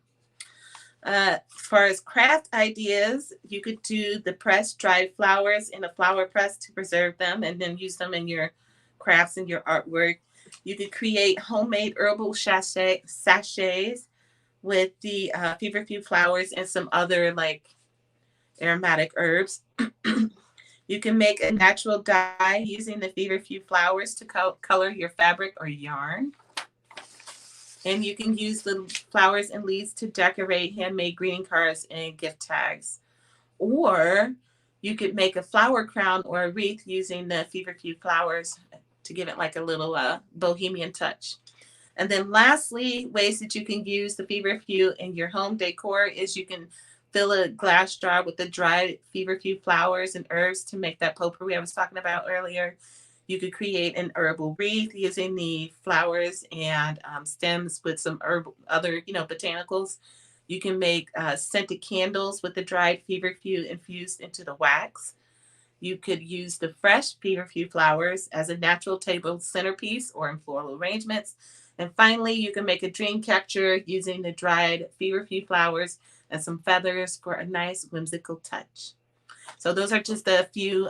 As far as craft ideas, you could do the pressed dried flowers in a flower press to preserve them and then use them in your crafts and your artwork. You could create homemade herbal sachets with the feverfew flowers and some other like aromatic herbs. You can make a natural dye using the feverfew flowers to color your fabric or yarn. And you can use the flowers and leaves to decorate handmade greeting cards and gift tags. Or you could make a flower crown or a wreath using the feverfew flowers to give it like a little bohemian touch. And then lastly, ways that you can use the feverfew in your home decor is you can fill a glass jar with the dried feverfew flowers and herbs to make that potpourri I was talking about earlier. You could create an herbal wreath using the flowers and stems with some other botanicals. You can make scented candles with the dried feverfew infused into the wax. You could use the fresh feverfew flowers as a natural table centerpiece or in floral arrangements. And finally, you can make a dream catcher using the dried feverfew flowers and some feathers for a nice whimsical touch. So those are just a few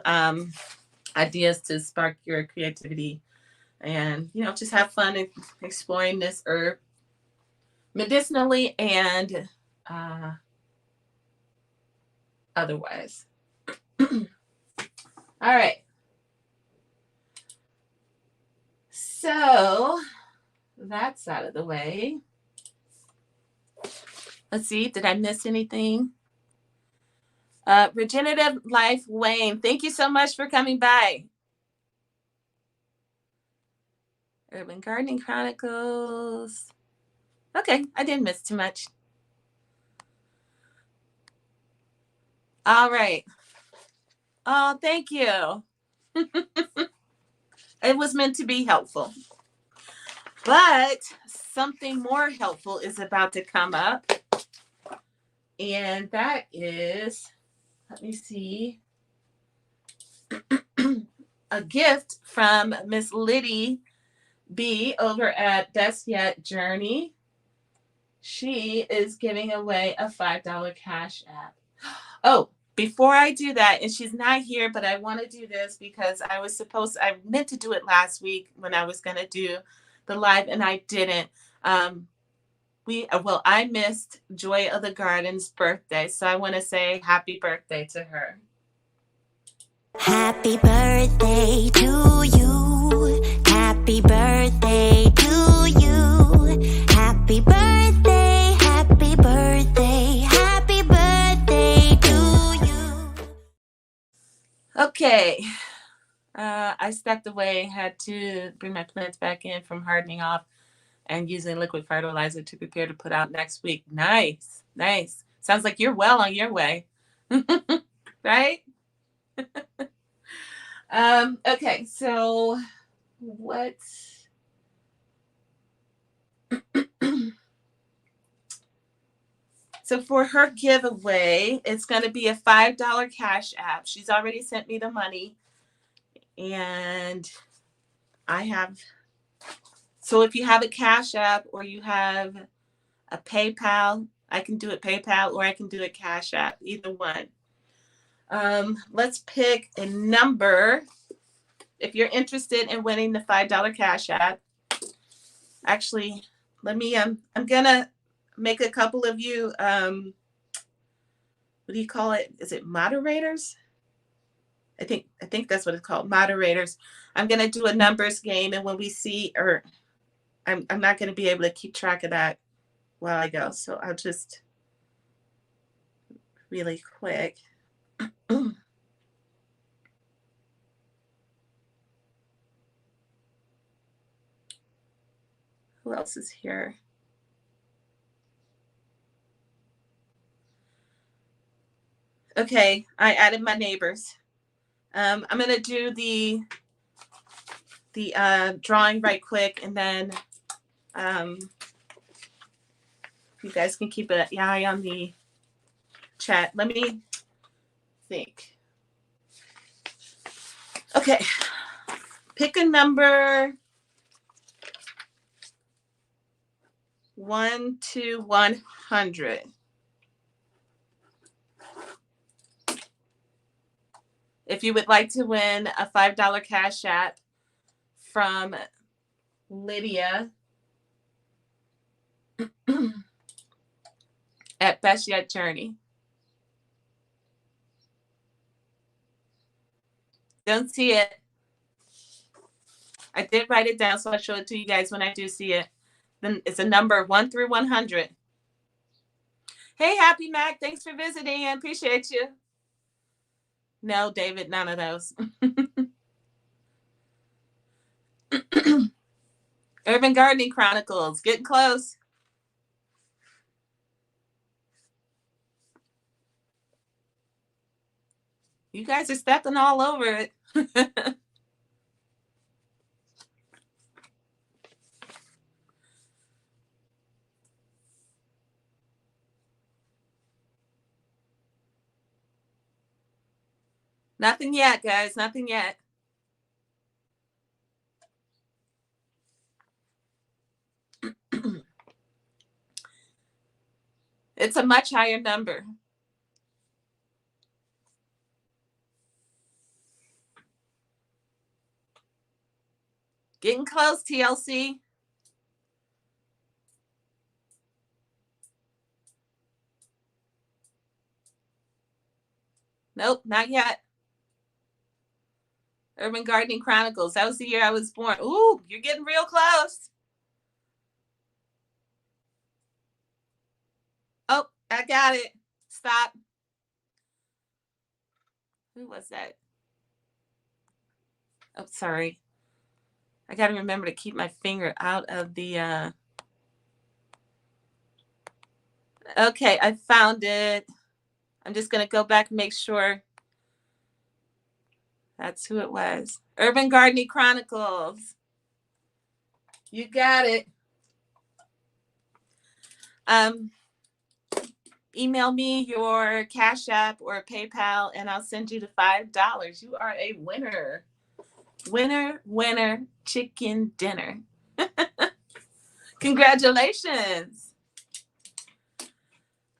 ideas to spark your creativity and, just have fun exploring this herb medicinally and otherwise. All right. So that's out of the way. Let's see. Did I miss anything? Regenerative Life Wayne, thank you so much for coming by. Urban Gardening Chronicles. Okay, I didn't miss too much. All right. Oh, thank you. It was meant to be helpful. But something more helpful is about to come up. And that is, let me see, a gift from Miss Liddy B over at Best Yet Journey. She is giving away a $5 Cash App. Oh, before I do that, and she's not here, but I want to do this because I meant to do it last week when I was going to do the live and I didn't. I missed Joy of the Garden's birthday, so I want to say happy birthday to her. Happy birthday to you. Happy birthday to you. Happy birthday, happy birthday, happy birthday to you. Okay. I stepped away, had to bring my plants back in from hardening off and using liquid fertilizer to prepare to put out next week. Nice. Sounds like you're well on your way. Right? Okay, so what? So for her giveaway, it's going to be a $5 Cash App. She's already sent me the money. And I have So if you have a Cash App or you have a PayPal, I can do it PayPal or I can do it Cash App, either one. Let's pick a number. If you're interested in winning the $5 Cash App, actually, let me, I'm gonna make a couple of you, what do you call it? Is it moderators? I think that's what it's called, moderators. I'm gonna do a numbers game, and when we see, or I'm not gonna be able to keep track of that while I go, so I'll just really quick. Who else is here? Okay, I added my neighbors. I'm gonna do the drawing right quick, and then you guys can keep an eye on the chat. Let me think. Okay, pick a number 1 to 100. If you would like to win a $5 Cash App from Lydia at Best Yet Journey. Don't see it. I did write it down, so I'll show it to you guys when I do see it. Then it's a number 1 through 100. Hey, Happy Mac, thanks for visiting. I appreciate you. No, David, none of those. Urban Gardening Chronicles, getting close. You guys are stepping all over it. Nothing yet, guys, nothing yet. It's a much higher number. Getting close, TLC. Nope, not yet. Urban Gardening Chronicles. That was the year I was born. Ooh, you're getting real close. Oh, I got it. Stop. Who was that? Oh, sorry. I got to remember to keep my finger out of the... Okay, I found it. I'm just going to go back and make sure that's who it was. Urban Gardening Chronicles. You got it. Email me your Cash App or PayPal, and I'll send you the $5. You are a winner. Winner, winner, chicken dinner. Congratulations.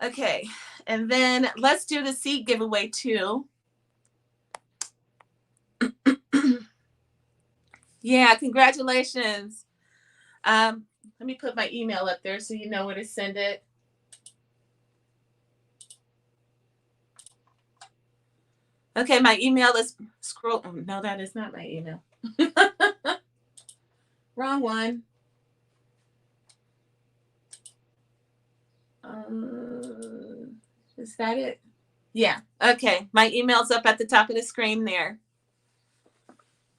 Okay, and then let's do the seed giveaway too. Yeah, congratulations. Let me put my email up there so you know where to send it. Okay, my email is scroll. Oh, no, that is not my email. Wrong one. Is that it? Yeah. Okay. My email's up at the top of the screen there.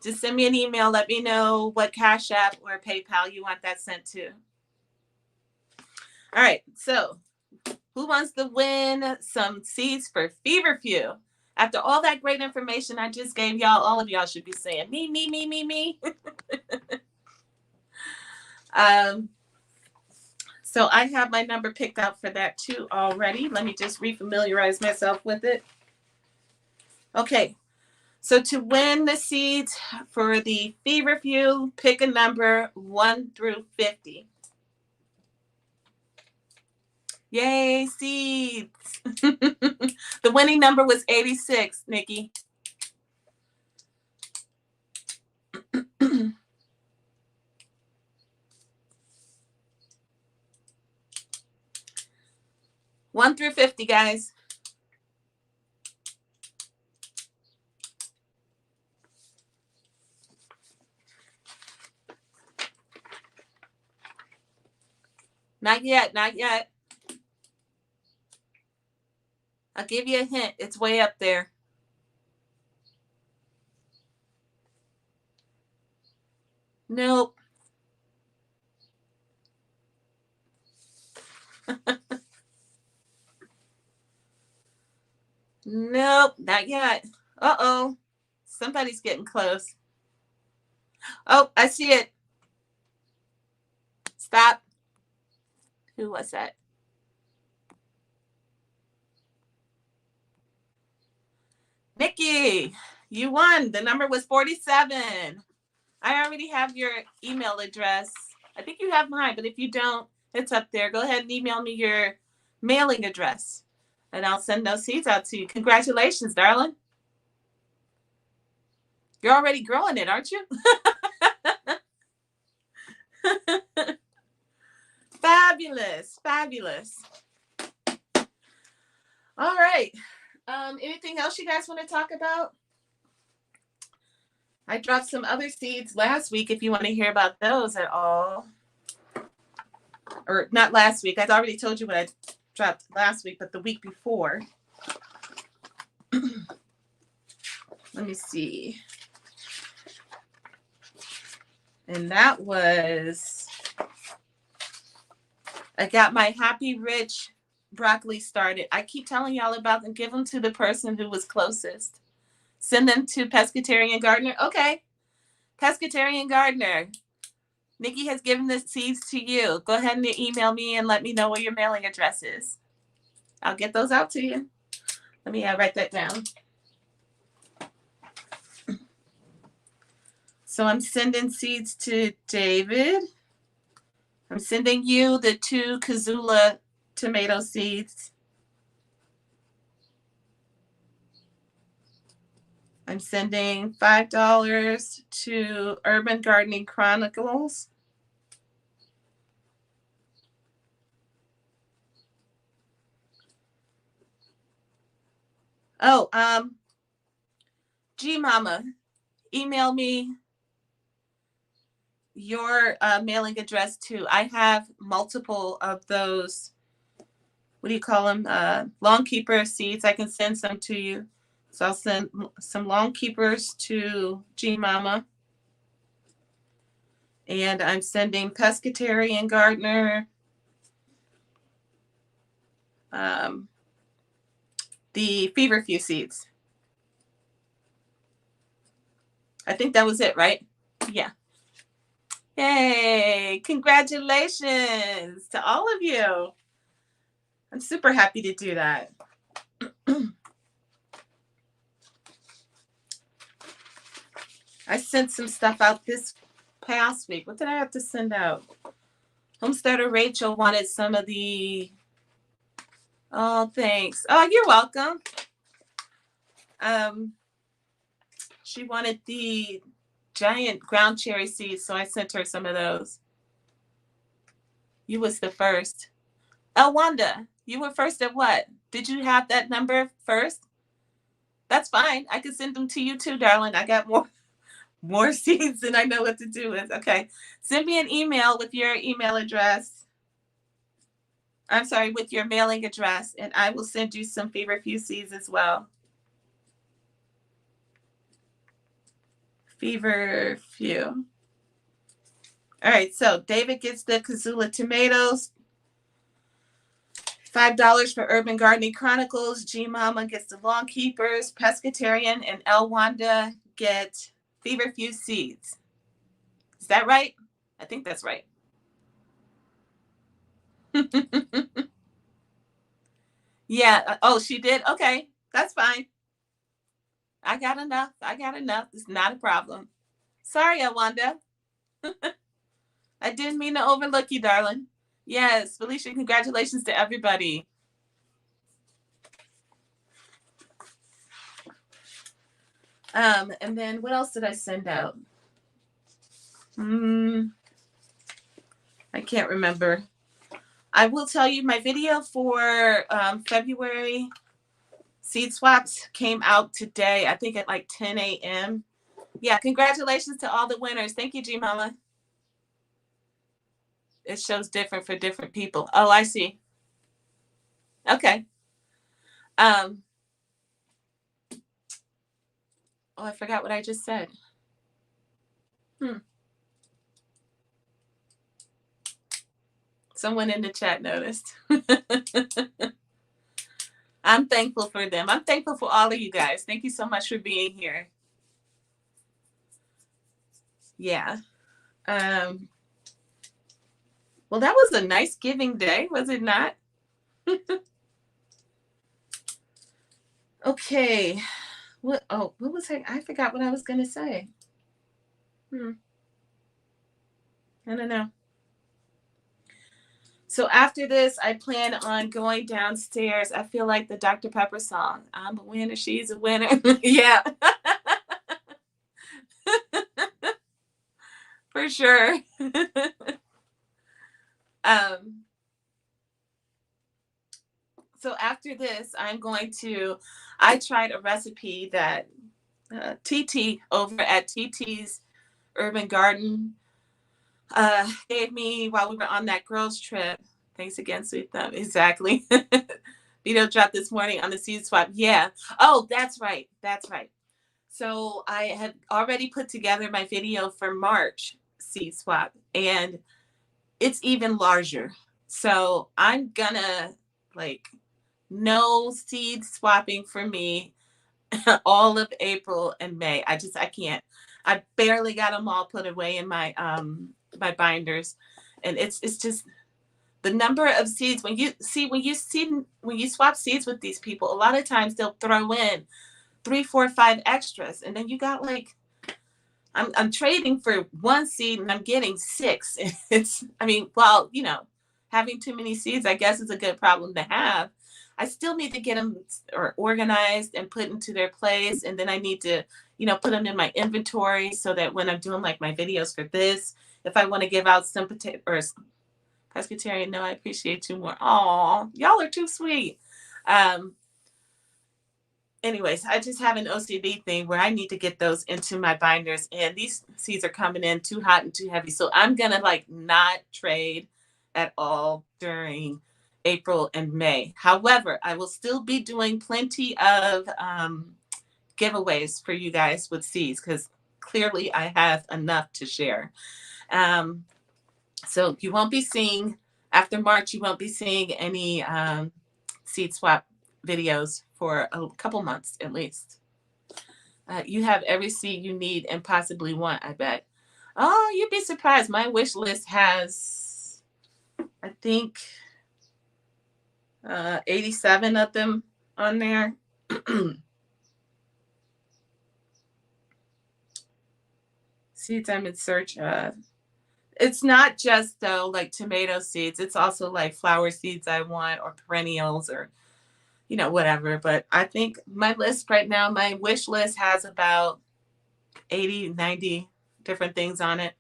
Just send me an email. Let me know what Cash App or PayPal you want that sent to. All right. So who wants to win some seeds for Feverfew? After all that great information I just gave y'all, all of y'all should be saying me, me, me, me, me. So I have my number picked out for that too already. Let me just refamiliarize myself with it. Okay. So to win the seeds for the Feverfew, pick a number 1 through 50. Yay, seeds. The winning number was 86, Nikki. One through 50, guys. Not yet, not yet. I'll give you a hint. It's way up there. Nope. Nope, not yet. Uh-oh. Somebody's getting close. Oh, I see it. Stop. Who was that? Nikki, you won. The number was 47. I already have your email address. I think you have mine, but if you don't, it's up there. Go ahead and email me your mailing address, and I'll send those seeds out to you. Congratulations, darling. You're already growing it, aren't you? Fabulous, fabulous. All right. Anything else you guys want to talk about? I dropped some other seeds last week if you want to hear about those at all. Or not last week. I'd already told you what I dropped last week, but the week before. Let me see. And that was, I got my Happy Rich broccoli started. I keep telling y'all about them. Give them to the person who was closest. Send them to Pescatarian Gardener. Okay. Pescatarian Gardener. Nikki has given the seeds to you. Go ahead and email me and let me know what your mailing address is. I'll get those out to you. Let me write that down. So I'm sending seeds to David. I'm sending you the 2 Kazula tomato seeds. I'm sending $5 to Urban Gardening Chronicles. Oh, G Mama, email me your mailing address too. I have multiple of those, what do you call them? Long keeper seeds. I can send some to you. So I'll send some long keepers to G Mama. And I'm sending Pescatarian Gardener the Feverfew seeds. I think that was it, right? Yeah. Yay! Congratulations to all of you. I'm super happy to do that. I sent some stuff out this past week. What did I have to send out? Homesteader Rachel wanted some of the... Oh, thanks. Oh, you're welcome. She wanted the giant ground cherry seeds, so I sent her some of those. You was the first. Wanda, you were first at what? Did you have that number first? That's fine. I can send them to you too, darling. I got more seeds than I know what to do with. Okay. Send me an email with your email address. I'm sorry, with your mailing address, and I will send you some Feverfew seeds as well. Feverfew. All right, so David gets the Kazula tomatoes. $5 for Urban Gardening Chronicles. G Mama gets the Long Keepers. Pescatarian and El Wanda get Feverfew seeds. Is that right? I think that's right. Yeah. Oh, she did? Okay. That's fine. I got enough. I got enough. It's not a problem. Sorry, Awanda. I didn't mean to overlook you, darling. Yes, Felicia, congratulations to everybody. And then what else did I send out? I can't remember. I will tell you my video for February seed swaps came out today, I think at like 10 a.m. Yeah, congratulations to all the winners. Thank you, G Mama. It shows different for different people. Oh, I see. Okay. Oh, I forgot what I just said. Someone in the chat noticed. I'm thankful for them. I'm thankful for all of you guys. Thank you so much for being here. Yeah. Well, that was a nice giving day, was it not? Okay. What was I forgot what I was going to say. I don't know. So after this, I plan on going downstairs. I feel like the Dr. Pepper song. I'm a winner, she's a winner. Yeah. For sure. So after this, I tried a recipe that TT over at TT's Urban Garden gave me while we were on that girls trip. Thanks again, Sweet Thumb. Exactly. Video dropped this morning on the seed swap. Yeah. Oh, that's right. That's right. So I had already put together my video for March seed swap, and it's even larger. So I'm gonna no seed swapping for me all of April and May. I can't. I barely got them all put away in my my binders, and it's just the number of seeds. When you swap seeds with these people, a lot of times they'll throw in 3, 4, 5 extras, and then you got like I'm trading for one seed and I'm getting 6. Having too many seeds, I guess, is a good problem to have. I still need to get them organized and put into their place. And then I need to, put them in my inventory so that when I'm doing like my videos for this, if I want to give out some pescatarian, no, I appreciate you more. Oh, y'all are too sweet. Anyways, I just have an OCD thing where I need to get those into my binders, and these seeds are coming in too hot and too heavy. So I'm going to not trade at all during April and May. However, I will still be doing plenty of giveaways for you guys with seeds because clearly I have enough to share. So you won't be seeing, after March, you won't be seeing any seed swap videos for a couple months at least. You have every seed you need and possibly want, I bet. Oh, you'd be surprised. My wish list has, I think, 87 of them on there. Seeds I'm in search of. It's not just though like tomato seeds. It's also like flower seeds I want, or perennials, or whatever. But I think my list right now, my wish list has about 80, 90 different things on it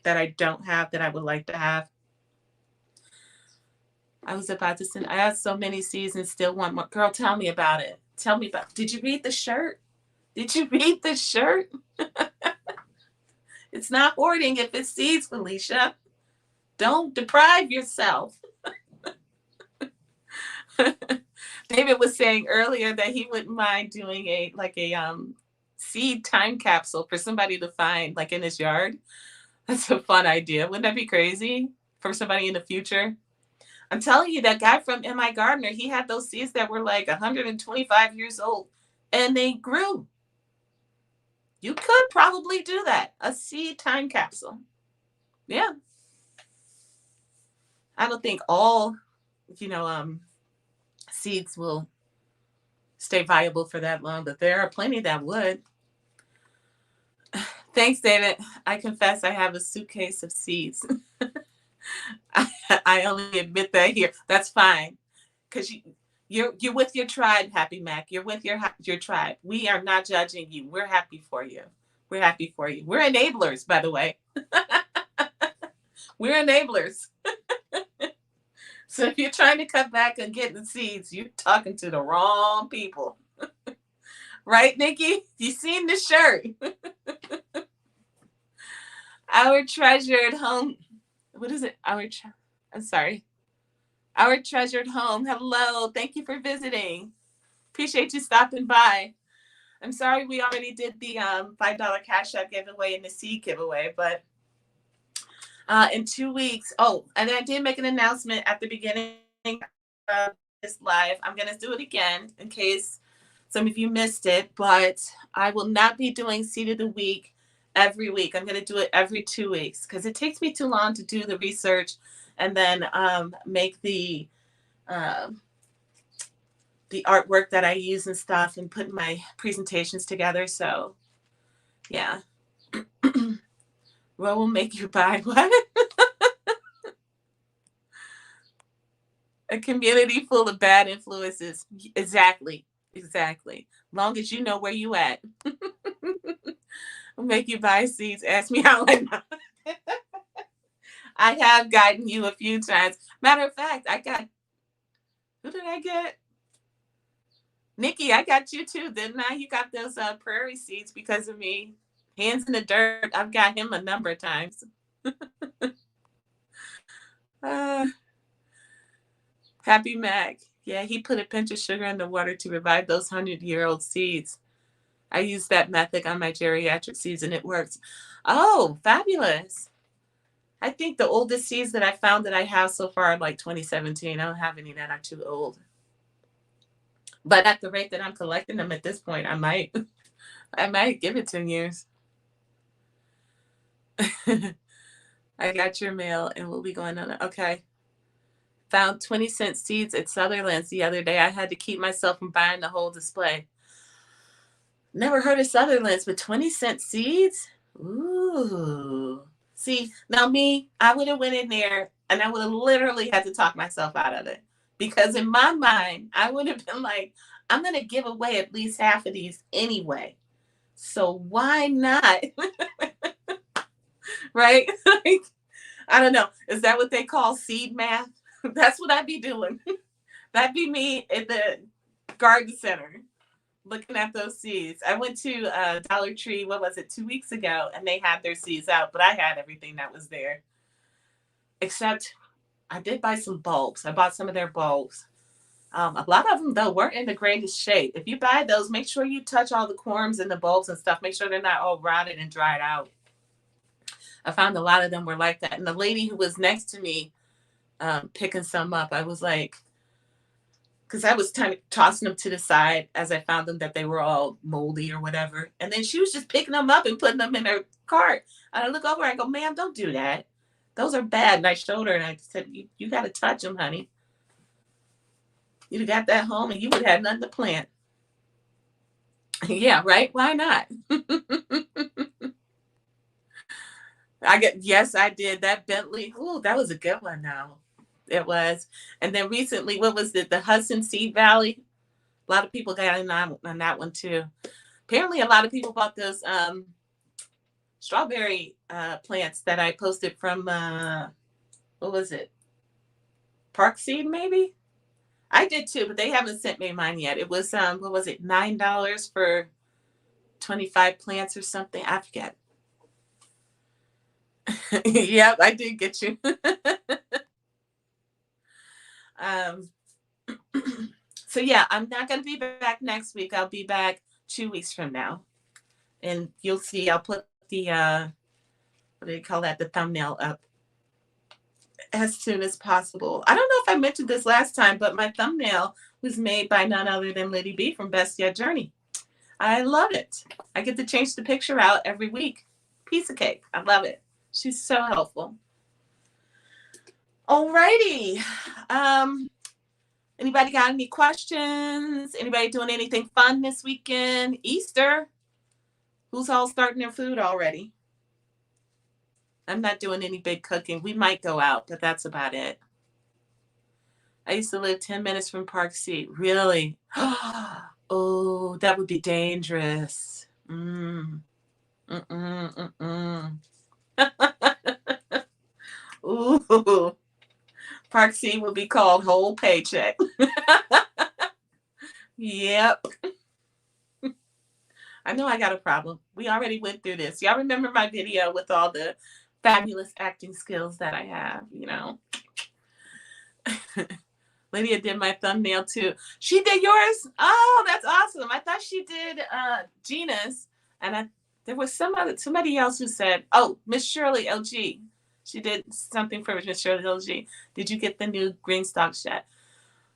that I don't have that I would like to have. I was about to send, I have so many seeds and still want more. Girl, tell me about it. Did you read the shirt? Did you read the shirt? It's not hoarding if it's seeds, Felicia. Don't deprive yourself. David was saying earlier that he wouldn't mind doing a seed time capsule for somebody to find like in his yard. That's a fun idea. Wouldn't that be crazy for somebody in the future? I'm telling you, that guy from MI Gardener, he had those seeds that were like 125 years old and they grew. You could probably do that. A seed time capsule. Yeah. I don't think all, seeds will stay viable for that long, but there are plenty that would. Thanks, David. I confess I have a suitcase of seeds. I only admit that here. That's fine, because you're with your tribe, Happy Mac. You're with your tribe. We are not judging you. We're happy for you. We're happy for you. We're enablers, by the way. We're enablers. So if you're trying to cut back on getting the seeds, you're talking to the wrong people. Right, Nikki? You seen the shirt? Our treasured home. What is it? I'm sorry. Our treasured home. Hello. Thank you for visiting. Appreciate you stopping by. I'm sorry we already did the $5 Cash App giveaway and the seed giveaway, but in 2 weeks. Oh, and I did make an announcement at the beginning of this live. I'm going to do it again in case some of you missed it, but I will not be doing Seed of the Week every week. I'm going to do it every 2 weeks because it takes me too long to do the research and then make the artwork that I use and stuff and put my presentations together. So, yeah. What will make you buy what? A community full of bad influences. Exactly. Long as you know where you at. Will make you buy seeds. Ask me how I know. I have gotten you a few times. Matter of fact, who did I get? Nikki, I got you too, didn't I? You got those prairie seeds because of me. Hands in the dirt. I've got him a number of times. Happy Mac. Yeah, he put a pinch of sugar in the water to revive those 100-year-old seeds. I used that method on my geriatric seeds and it works. Oh, fabulous. I think the oldest seeds that I found that I have so far are like 2017. I don't have any that are too old. But at the rate that I'm collecting them at this point, I might give it 10 years. I got your mail and we'll be going on. Okay. Found 20-cent seeds at Sutherland's the other day. I had to keep myself from buying the whole display. Never heard of Sutherland's, but 20-cent seeds? Ooh. See, now me, I would have went in there and I would have literally had to talk myself out of it. Because in my mind, I would have been like, I'm going to give away at least half of these anyway. So why not? Right? Like, I don't know. Is that what they call seed math? That's what I'd be doing. That'd be me at the garden center looking at those seeds. I went to Dollar Tree, 2 weeks ago, and they had their seeds out, but I had everything that was there. Except I did buy some bulbs. I bought some of their bulbs. A lot of them, though, weren't in the greatest shape. If you buy those, make sure you touch all the corms and the bulbs and stuff. Make sure they're not all rotted and dried out. I found a lot of them were like that. And the lady who was next to me picking some up, I was like, because I was kind of tossing them to the side as I found them that they were all moldy or whatever. And then she was just picking them up and putting them in her cart. And I look over and I go, ma'am, don't do that. Those are bad. And I showed her and I said, you got to touch them, honey. You'd have got that home and you would have had nothing to plant. Yeah, right? Why not? Yes, I did. That Bentley. Ooh, that was a good one now. It was. And then recently, what was it? The Hudson Seed Valley. A lot of people got in on that one too. Apparently, a lot of people bought those strawberry plants that I posted from, what was it? Park Seed, maybe? I did too, but they haven't sent me mine yet. It was, what was it? $9 for 25 plants or something. I forget. Yep, I did get you. So yeah, I'm not going to be back next week. I'll be back 2 weeks from now. And you'll see, I'll put the, what do you call that? The thumbnail up as soon as possible. I don't know if I mentioned this last time, but my thumbnail was made by none other than Liddy B from Best Yet Journey. I love it. I get to change the picture out every week. Piece of cake. I love it. She's so helpful. Alrighty. Anybody got any questions? Anybody doing anything fun this weekend? Easter. Who's all starting their food already? I'm not doing any big cooking. We might go out, but that's about it. I used to live 10 minutes from Park Seat. Really? Oh, that would be dangerous. Ooh, Park Seat would be called whole paycheck. Yep. I know I got a problem. We already went through this. Y'all remember my video with all the fabulous acting skills that I have, you know? Lydia did my thumbnail too. She did yours? Oh, that's awesome. I thought she did Gina's, and there was somebody else who said, oh, Miss Shirley LG. She did something for Miss Shirley LG. Did you get the new green stock yet?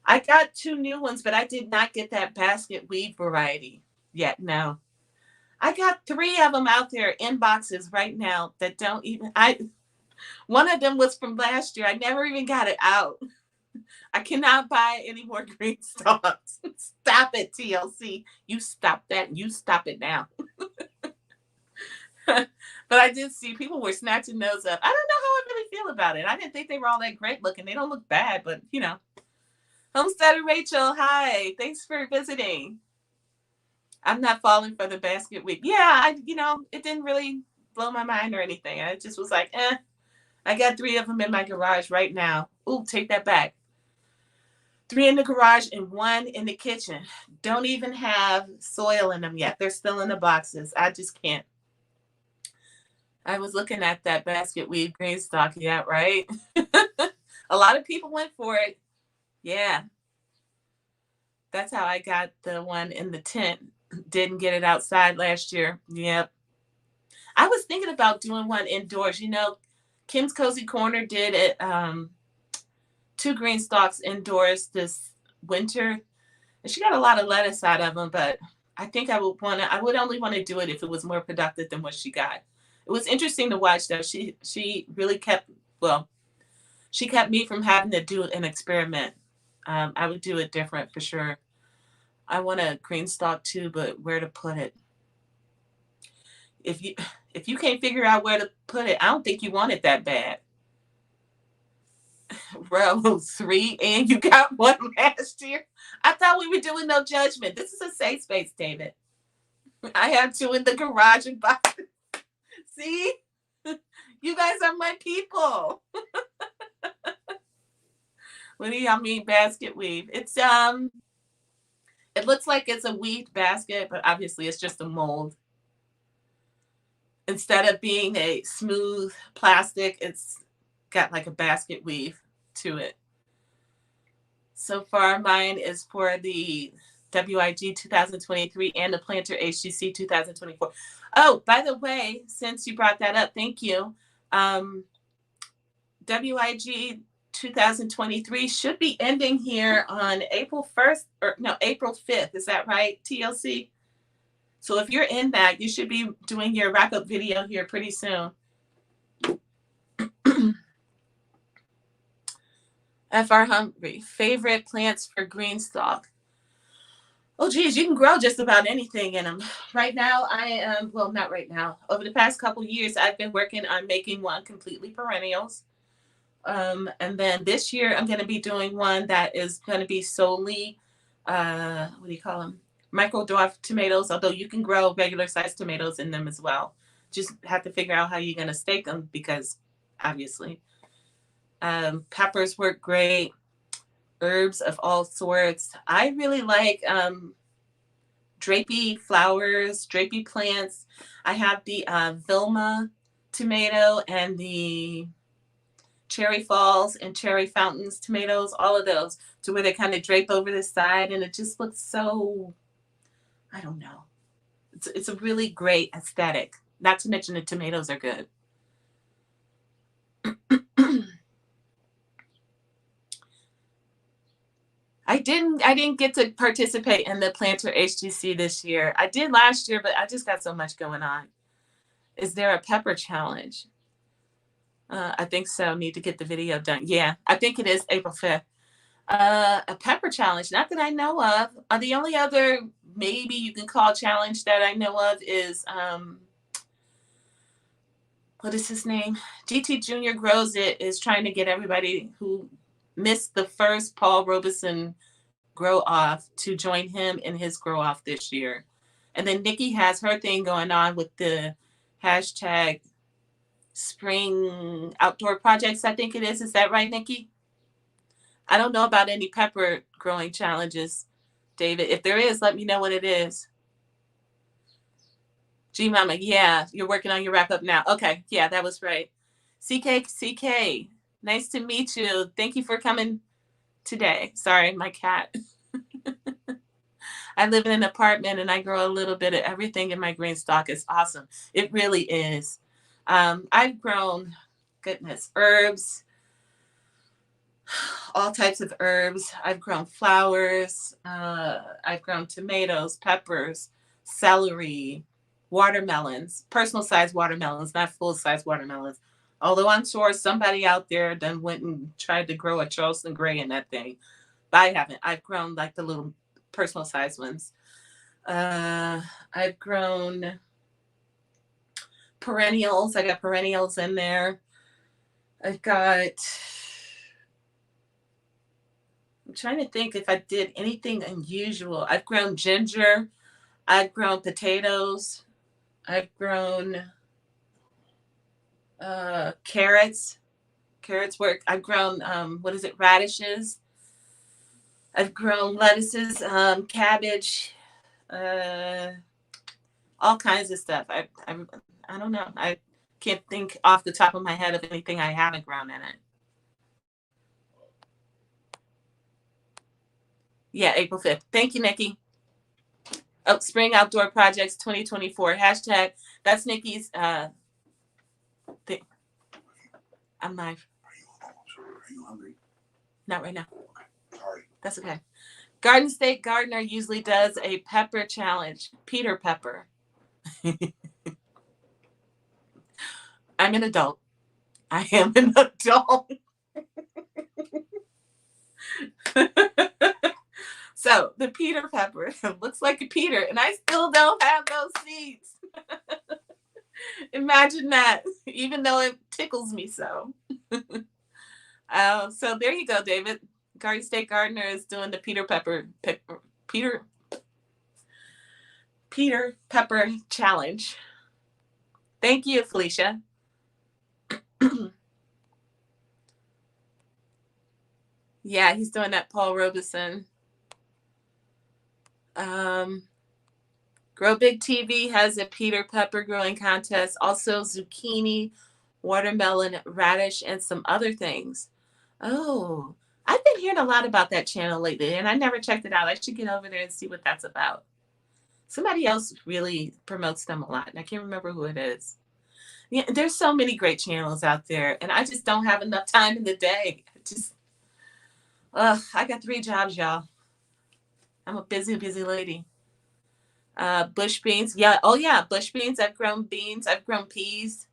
I got 2 new ones, but I did not get that basket weave variety yet. No. I got 3 of them out there in boxes right now that don't even, one of them was from last year. I never even got it out. I cannot buy any more green stalks. Stop it, TLC. You stop that. You stop it now. But I did see people were snatching those up. I don't know how I really feel about it. I didn't think they were all that great looking. They don't look bad, but you know. Homesteader Rachel, hi. Thanks for visiting. I'm not falling for the basket weave. Yeah, it didn't really blow my mind or anything. I just was like, I got 3 of them in my garage right now. Ooh, take that back. 3 in the garage and 1 in the kitchen. Don't even have soil in them yet. They're still in the boxes. I just can't. I was looking at that basket weave green stock. Yeah, right? A lot of people went for it. Yeah. That's how I got the one in the tent. Didn't get it outside last year. Yep. I was thinking about doing one indoors. You know, Kim's Cozy Corner did it. 2 green stalks indoors this winter, and she got a lot of lettuce out of them. But I think I would only want to do it if it was more productive than what she got. It was interesting to watch though. She really kept me from having to do an experiment. I would do it different for sure. I want a green stalk too, but where to put it? If you can't figure out where to put it, I don't think you want it that bad. Row 3, and you got 1 last year. I thought we were doing no judgment. This is a safe space, David. I have 2 in the garage and boxes. See? You guys are my people. What do y'all mean basket weave? It's it looks like it's a weaved basket, but obviously it's just a mold. Instead of being a smooth plastic, it's got like a basket weave to it. So far, mine is for the WIG 2023 and the Planter HGC 2024. Oh, by the way, since you brought that up, thank you. WIG 2023 should be ending here on April 1st, April 5th. Is that right, TLC? So if you're in that, you should be doing your wrap-up video here pretty soon. FR Hungry, favorite plants for green stalk. Oh, geez, you can grow just about anything in them. Right now, I am, well, not right now. Over the past couple years, I've been working on making one completely perennials. And then this year, I'm going to be doing one that is going to be solely, what do you call them? Micro-dwarf tomatoes, although you can grow regular-sized tomatoes in them as well. Just have to figure out how you're going to stake them because, obviously. Peppers work great. Herbs of all sorts. I really like drapey flowers, drapey plants. I have the Vilma tomato and the Cherry Falls and Cherry Fountains tomatoes, all of those, to where they kind of drape over the side, and it just looks so, I don't know. It's a really great aesthetic. Not to mention the tomatoes are good. I didn't get to participate in the Planter HGC this year. I did last year, but I just got so much going on. Is there a pepper challenge? I think so. Need to get the video done. Yeah, I think it is April 5th. A pepper challenge, not that I know of. The only other maybe you can call challenge that I know of is what is his name? GT Junior Grows It is trying to get everybody who missed the first Paul Robeson grow off to join him in his grow off this year. And then Nikki has her thing going on with the hashtag spring outdoor projects, I think it is. Is that right, Nikki? I don't know about any pepper growing challenges, David. If there is, let me know what it is. G Mama, yeah, you're working on your wrap up now. Okay, yeah, that was right. CK, nice to meet you. Thank you for coming today. Sorry, my cat. I live in an apartment and I grow a little bit of everything in my green stalk. It's awesome. It really is. I've grown, goodness, herbs, all types of herbs. I've grown flowers. I've grown tomatoes, peppers, celery, watermelons, personal size watermelons, not full size watermelons. Although I'm sure somebody out there done went and tried to grow a Charleston Gray in that thing. But I haven't. I've grown like the little personal size ones. I've grown perennials. I got perennials in there. I've got, I'm trying to think if I did anything unusual. I've grown ginger. I've grown potatoes. I've grown carrots. Carrots work. I've grown, radishes. I've grown lettuces, cabbage, all kinds of stuff. I don't know. I can't think off the top of my head of anything I haven't grown in it. Yeah, April 5th. Thank you, Nikki. Oh, Spring Outdoor Projects 2024. Hashtag. That's Nikki's thing. I'm live. Are you hungry? Not right now. Okay. Sorry. That's okay. Garden State Gardener usually does a pepper challenge. Peter Pepper. I'm an adult. I am an adult. So the Peter Pepper looks like a Peter, and I still don't have those seeds. Imagine that, even though it tickles me so. So there you go, David. Garden State Gardener is doing the Peter Pepper challenge. Thank you, Felicia. Yeah, he's doing that Paul Robeson. Grow Big TV has a Peter Pepper growing contest. Also zucchini, watermelon, radish, and some other things. Oh, I've been hearing a lot about that channel lately, and I never checked it out. I should get over there and see what that's about. Somebody else really promotes them a lot, and I can't remember who it is. Yeah, there's so many great channels out there, and I just don't have enough time in the day. I got 3 jobs, y'all. I'm a busy lady. Bush beans. Yeah. Oh, yeah. Bush beans. I've grown beans. I've grown peas.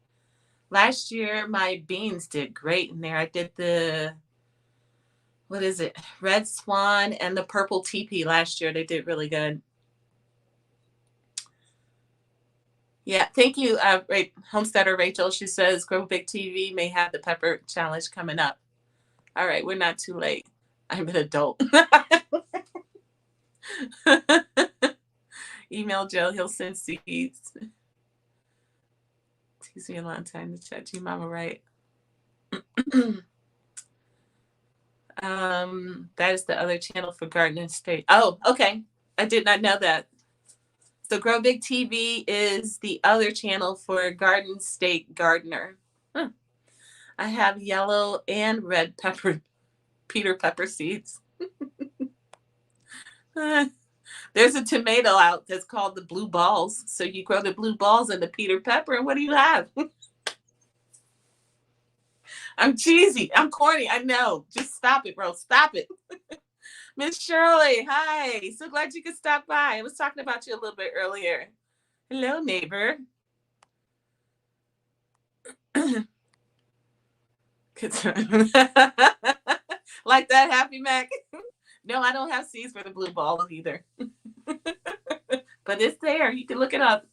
Last year, my beans did great in there. I did the, Red Swan and the purple teepee last year. They did really good. Yeah. Thank you, Homesteader Rachel. She says Grow Big TV may have the pepper challenge coming up. All right. We're not too late. I'm an adult. Email Joe, he'll send seeds. Takes me a long time to chat to you, Mama, right? That is the other channel for Garden State. Oh, okay. I did not know that. So Grow Big TV is the other channel for Garden State Gardener. Huh. I have yellow and red Peter Pepper seeds. There's a tomato out that's called the blue balls. So you grow the blue balls and the Peter Pepper, and what do you have? I'm cheesy. I'm corny. I know. Just stop it, bro. Stop it. Miss Shirley, hi. So glad you could stop by. I was talking about you a little bit earlier. Hello, neighbor. Like that, Happy Mac? No, I don't have seeds for the blue ball either. But it's there. You can look it up.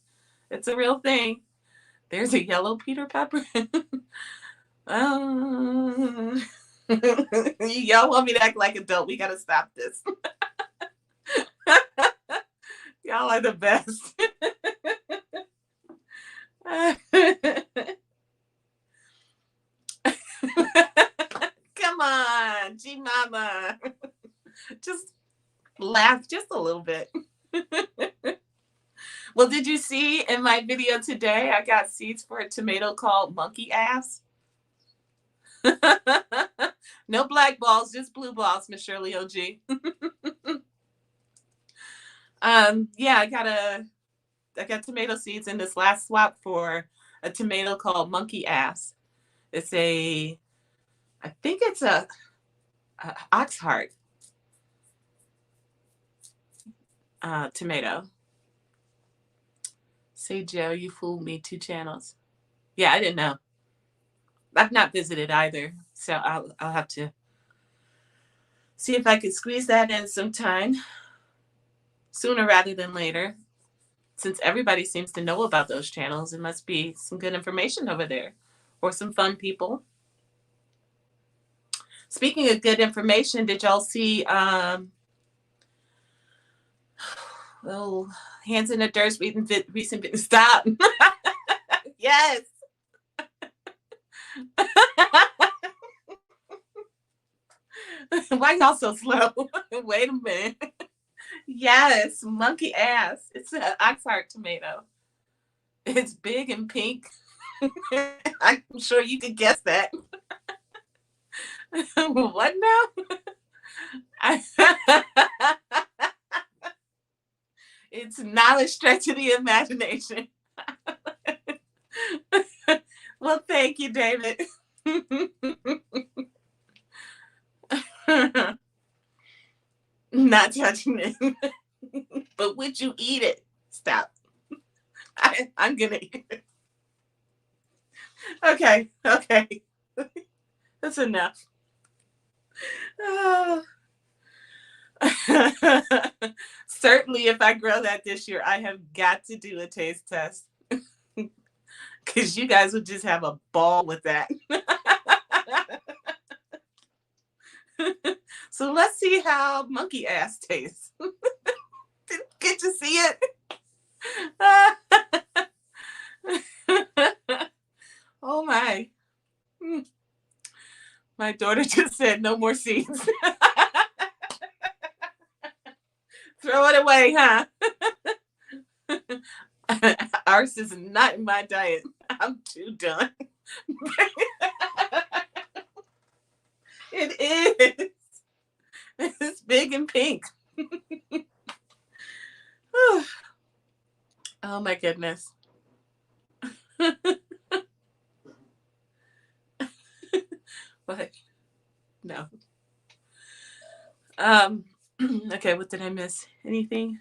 It's a real thing. There's a yellow Peter pepper. um, y'all want me to act like adult? We gotta stop this. Y'all are the best. Come on, G Mama. Just laugh just a little bit. Well, did you see in my video today, I got seeds for a tomato called monkey ass? No black balls, just blue balls, Miss Shirley OG. Yeah, I got tomato seeds in this last swap for a tomato called monkey ass. I think it's a ox heart tomato. Say, Joe, you fooled me. 2 channels. Yeah, I didn't know. I've not visited either, so I'll have to see if I could squeeze that in sometime, sooner rather than later. Since everybody seems to know about those channels, it must be some good information over there, or some fun people. Speaking of good information, did y'all see Hands in the Dirt's recent stop? Yes. Why y'all so slow? Wait a minute. Yes, monkey ass. It's an oxheart tomato. It's big and pink. I'm sure you could guess that. What now? It's not a stretch of the imagination. Well, thank you, David. Not touching it. But would you eat it? Stop. I'm gonna eat it. Okay. That's enough. Certainly, if I grow that this year, I have got to do a taste test. Because you guys would just have a ball with that. So let's see how monkey ass tastes. Get to see it? Oh my. My daughter just said no more seeds. Throw it away, huh? Ours is not in my diet. I'm too done. It is. It's big and pink. Oh my goodness. What? No. Okay, what did I miss? Anything?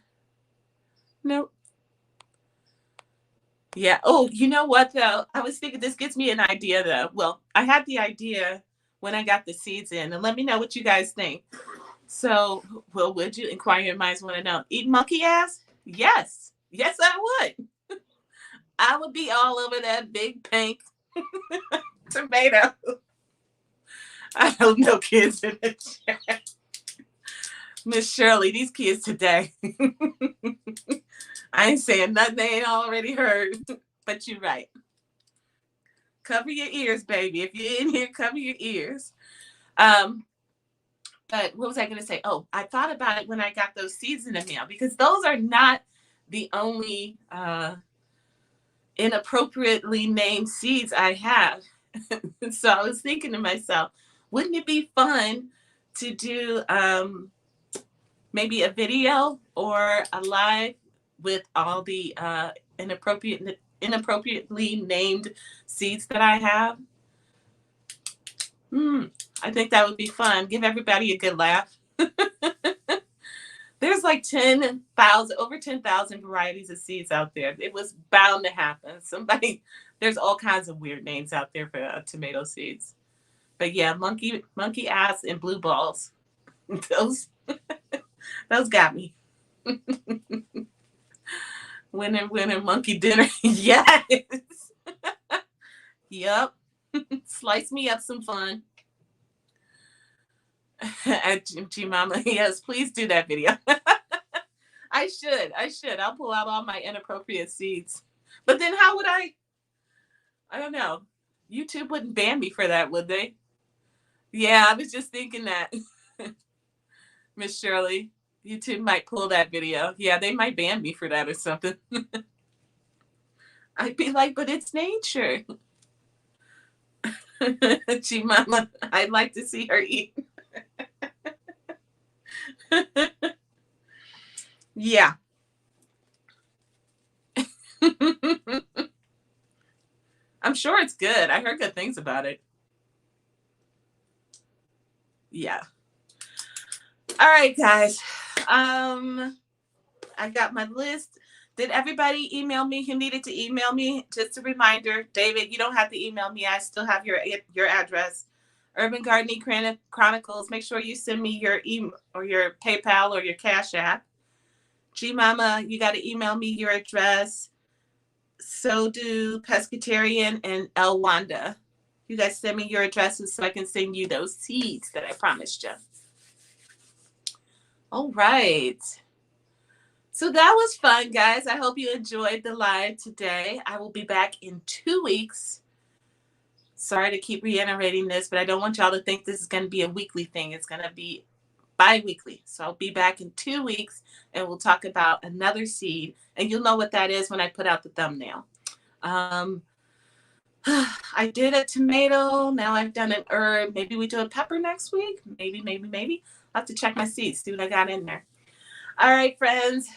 Nope. Yeah. Oh, you know what though? I was thinking this gives me an idea though. Well, I had the idea when I got the seeds in, and let me know what you guys think. So, well, would you? Inquiring minds want to know. Eat monkey ass? Yes. Yes, I would. I would be all over that big pink tomato. I hope no kids in the chat. Miss Shirley, these kids today. I ain't saying nothing they ain't already heard, but you're right. Cover your ears, baby. If you're in here, cover your ears. But what was I going to say? Oh, I thought about it when I got those seeds in the mail, because those are not the only inappropriately named seeds I have. So I was thinking to myself, wouldn't it be fun to do maybe a video or a live with all the inappropriately named seeds that I have? I think that would be fun. Give everybody a good laugh. There's like over 10,000 varieties of seeds out there. It was bound to happen. There's all kinds of weird names out there for tomato seeds. But yeah, monkey ass and blue balls. Those got me. Winner monkey dinner. Yes. Yep. Slice me up some fun. At G Mama. Yes, please do that video. I should. I'll pull out all my inappropriate seeds. But then how would I don't know. YouTube wouldn't ban me for that, would they? Yeah, I was just thinking that. Miss Shirley, YouTube might pull that video. Yeah, they might ban me for that or something. I'd be like, but it's nature. Gee, Mama, I'd like to see her eat. Yeah. I'm sure it's good. I heard good things about it. Yeah. All right, guys. I got my list. Did everybody email me who needed to email me? Just a reminder, David, you don't have to email me. I still have your address. Urban Gardening Chronicles. Make sure you send me your email or your PayPal or your Cash App. G Mama, you got to email me your address. So do Pescatarian and El Wanda. You guys send me your addresses so I can send you those seeds that I promised you. All right. So that was fun, guys. I hope you enjoyed the live today. I will be back in 2 weeks. Sorry to keep reiterating this, but I don't want y'all to think this is going to be a weekly thing. It's going to be bi-weekly. So I'll be back in 2 weeks and we'll talk about another seed. And you'll know what that is when I put out the thumbnail. I did a tomato. Now I've done an herb. Maybe we do a pepper next week. Maybe. I'll have to check my seeds, see what I got in there. All right, friends.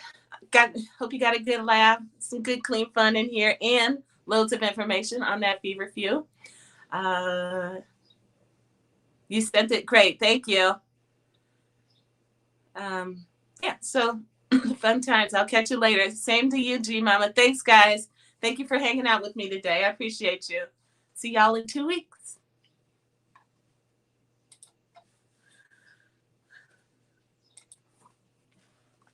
Hope you got a good laugh. Some good, clean fun in here and loads of information on that Feverfew. You sent it. Great. Thank you. Yeah, so fun times. I'll catch you later. Same to you, G Mama. Thanks, guys. Thank you for hanging out with me today. I appreciate you. See y'all in 2 weeks.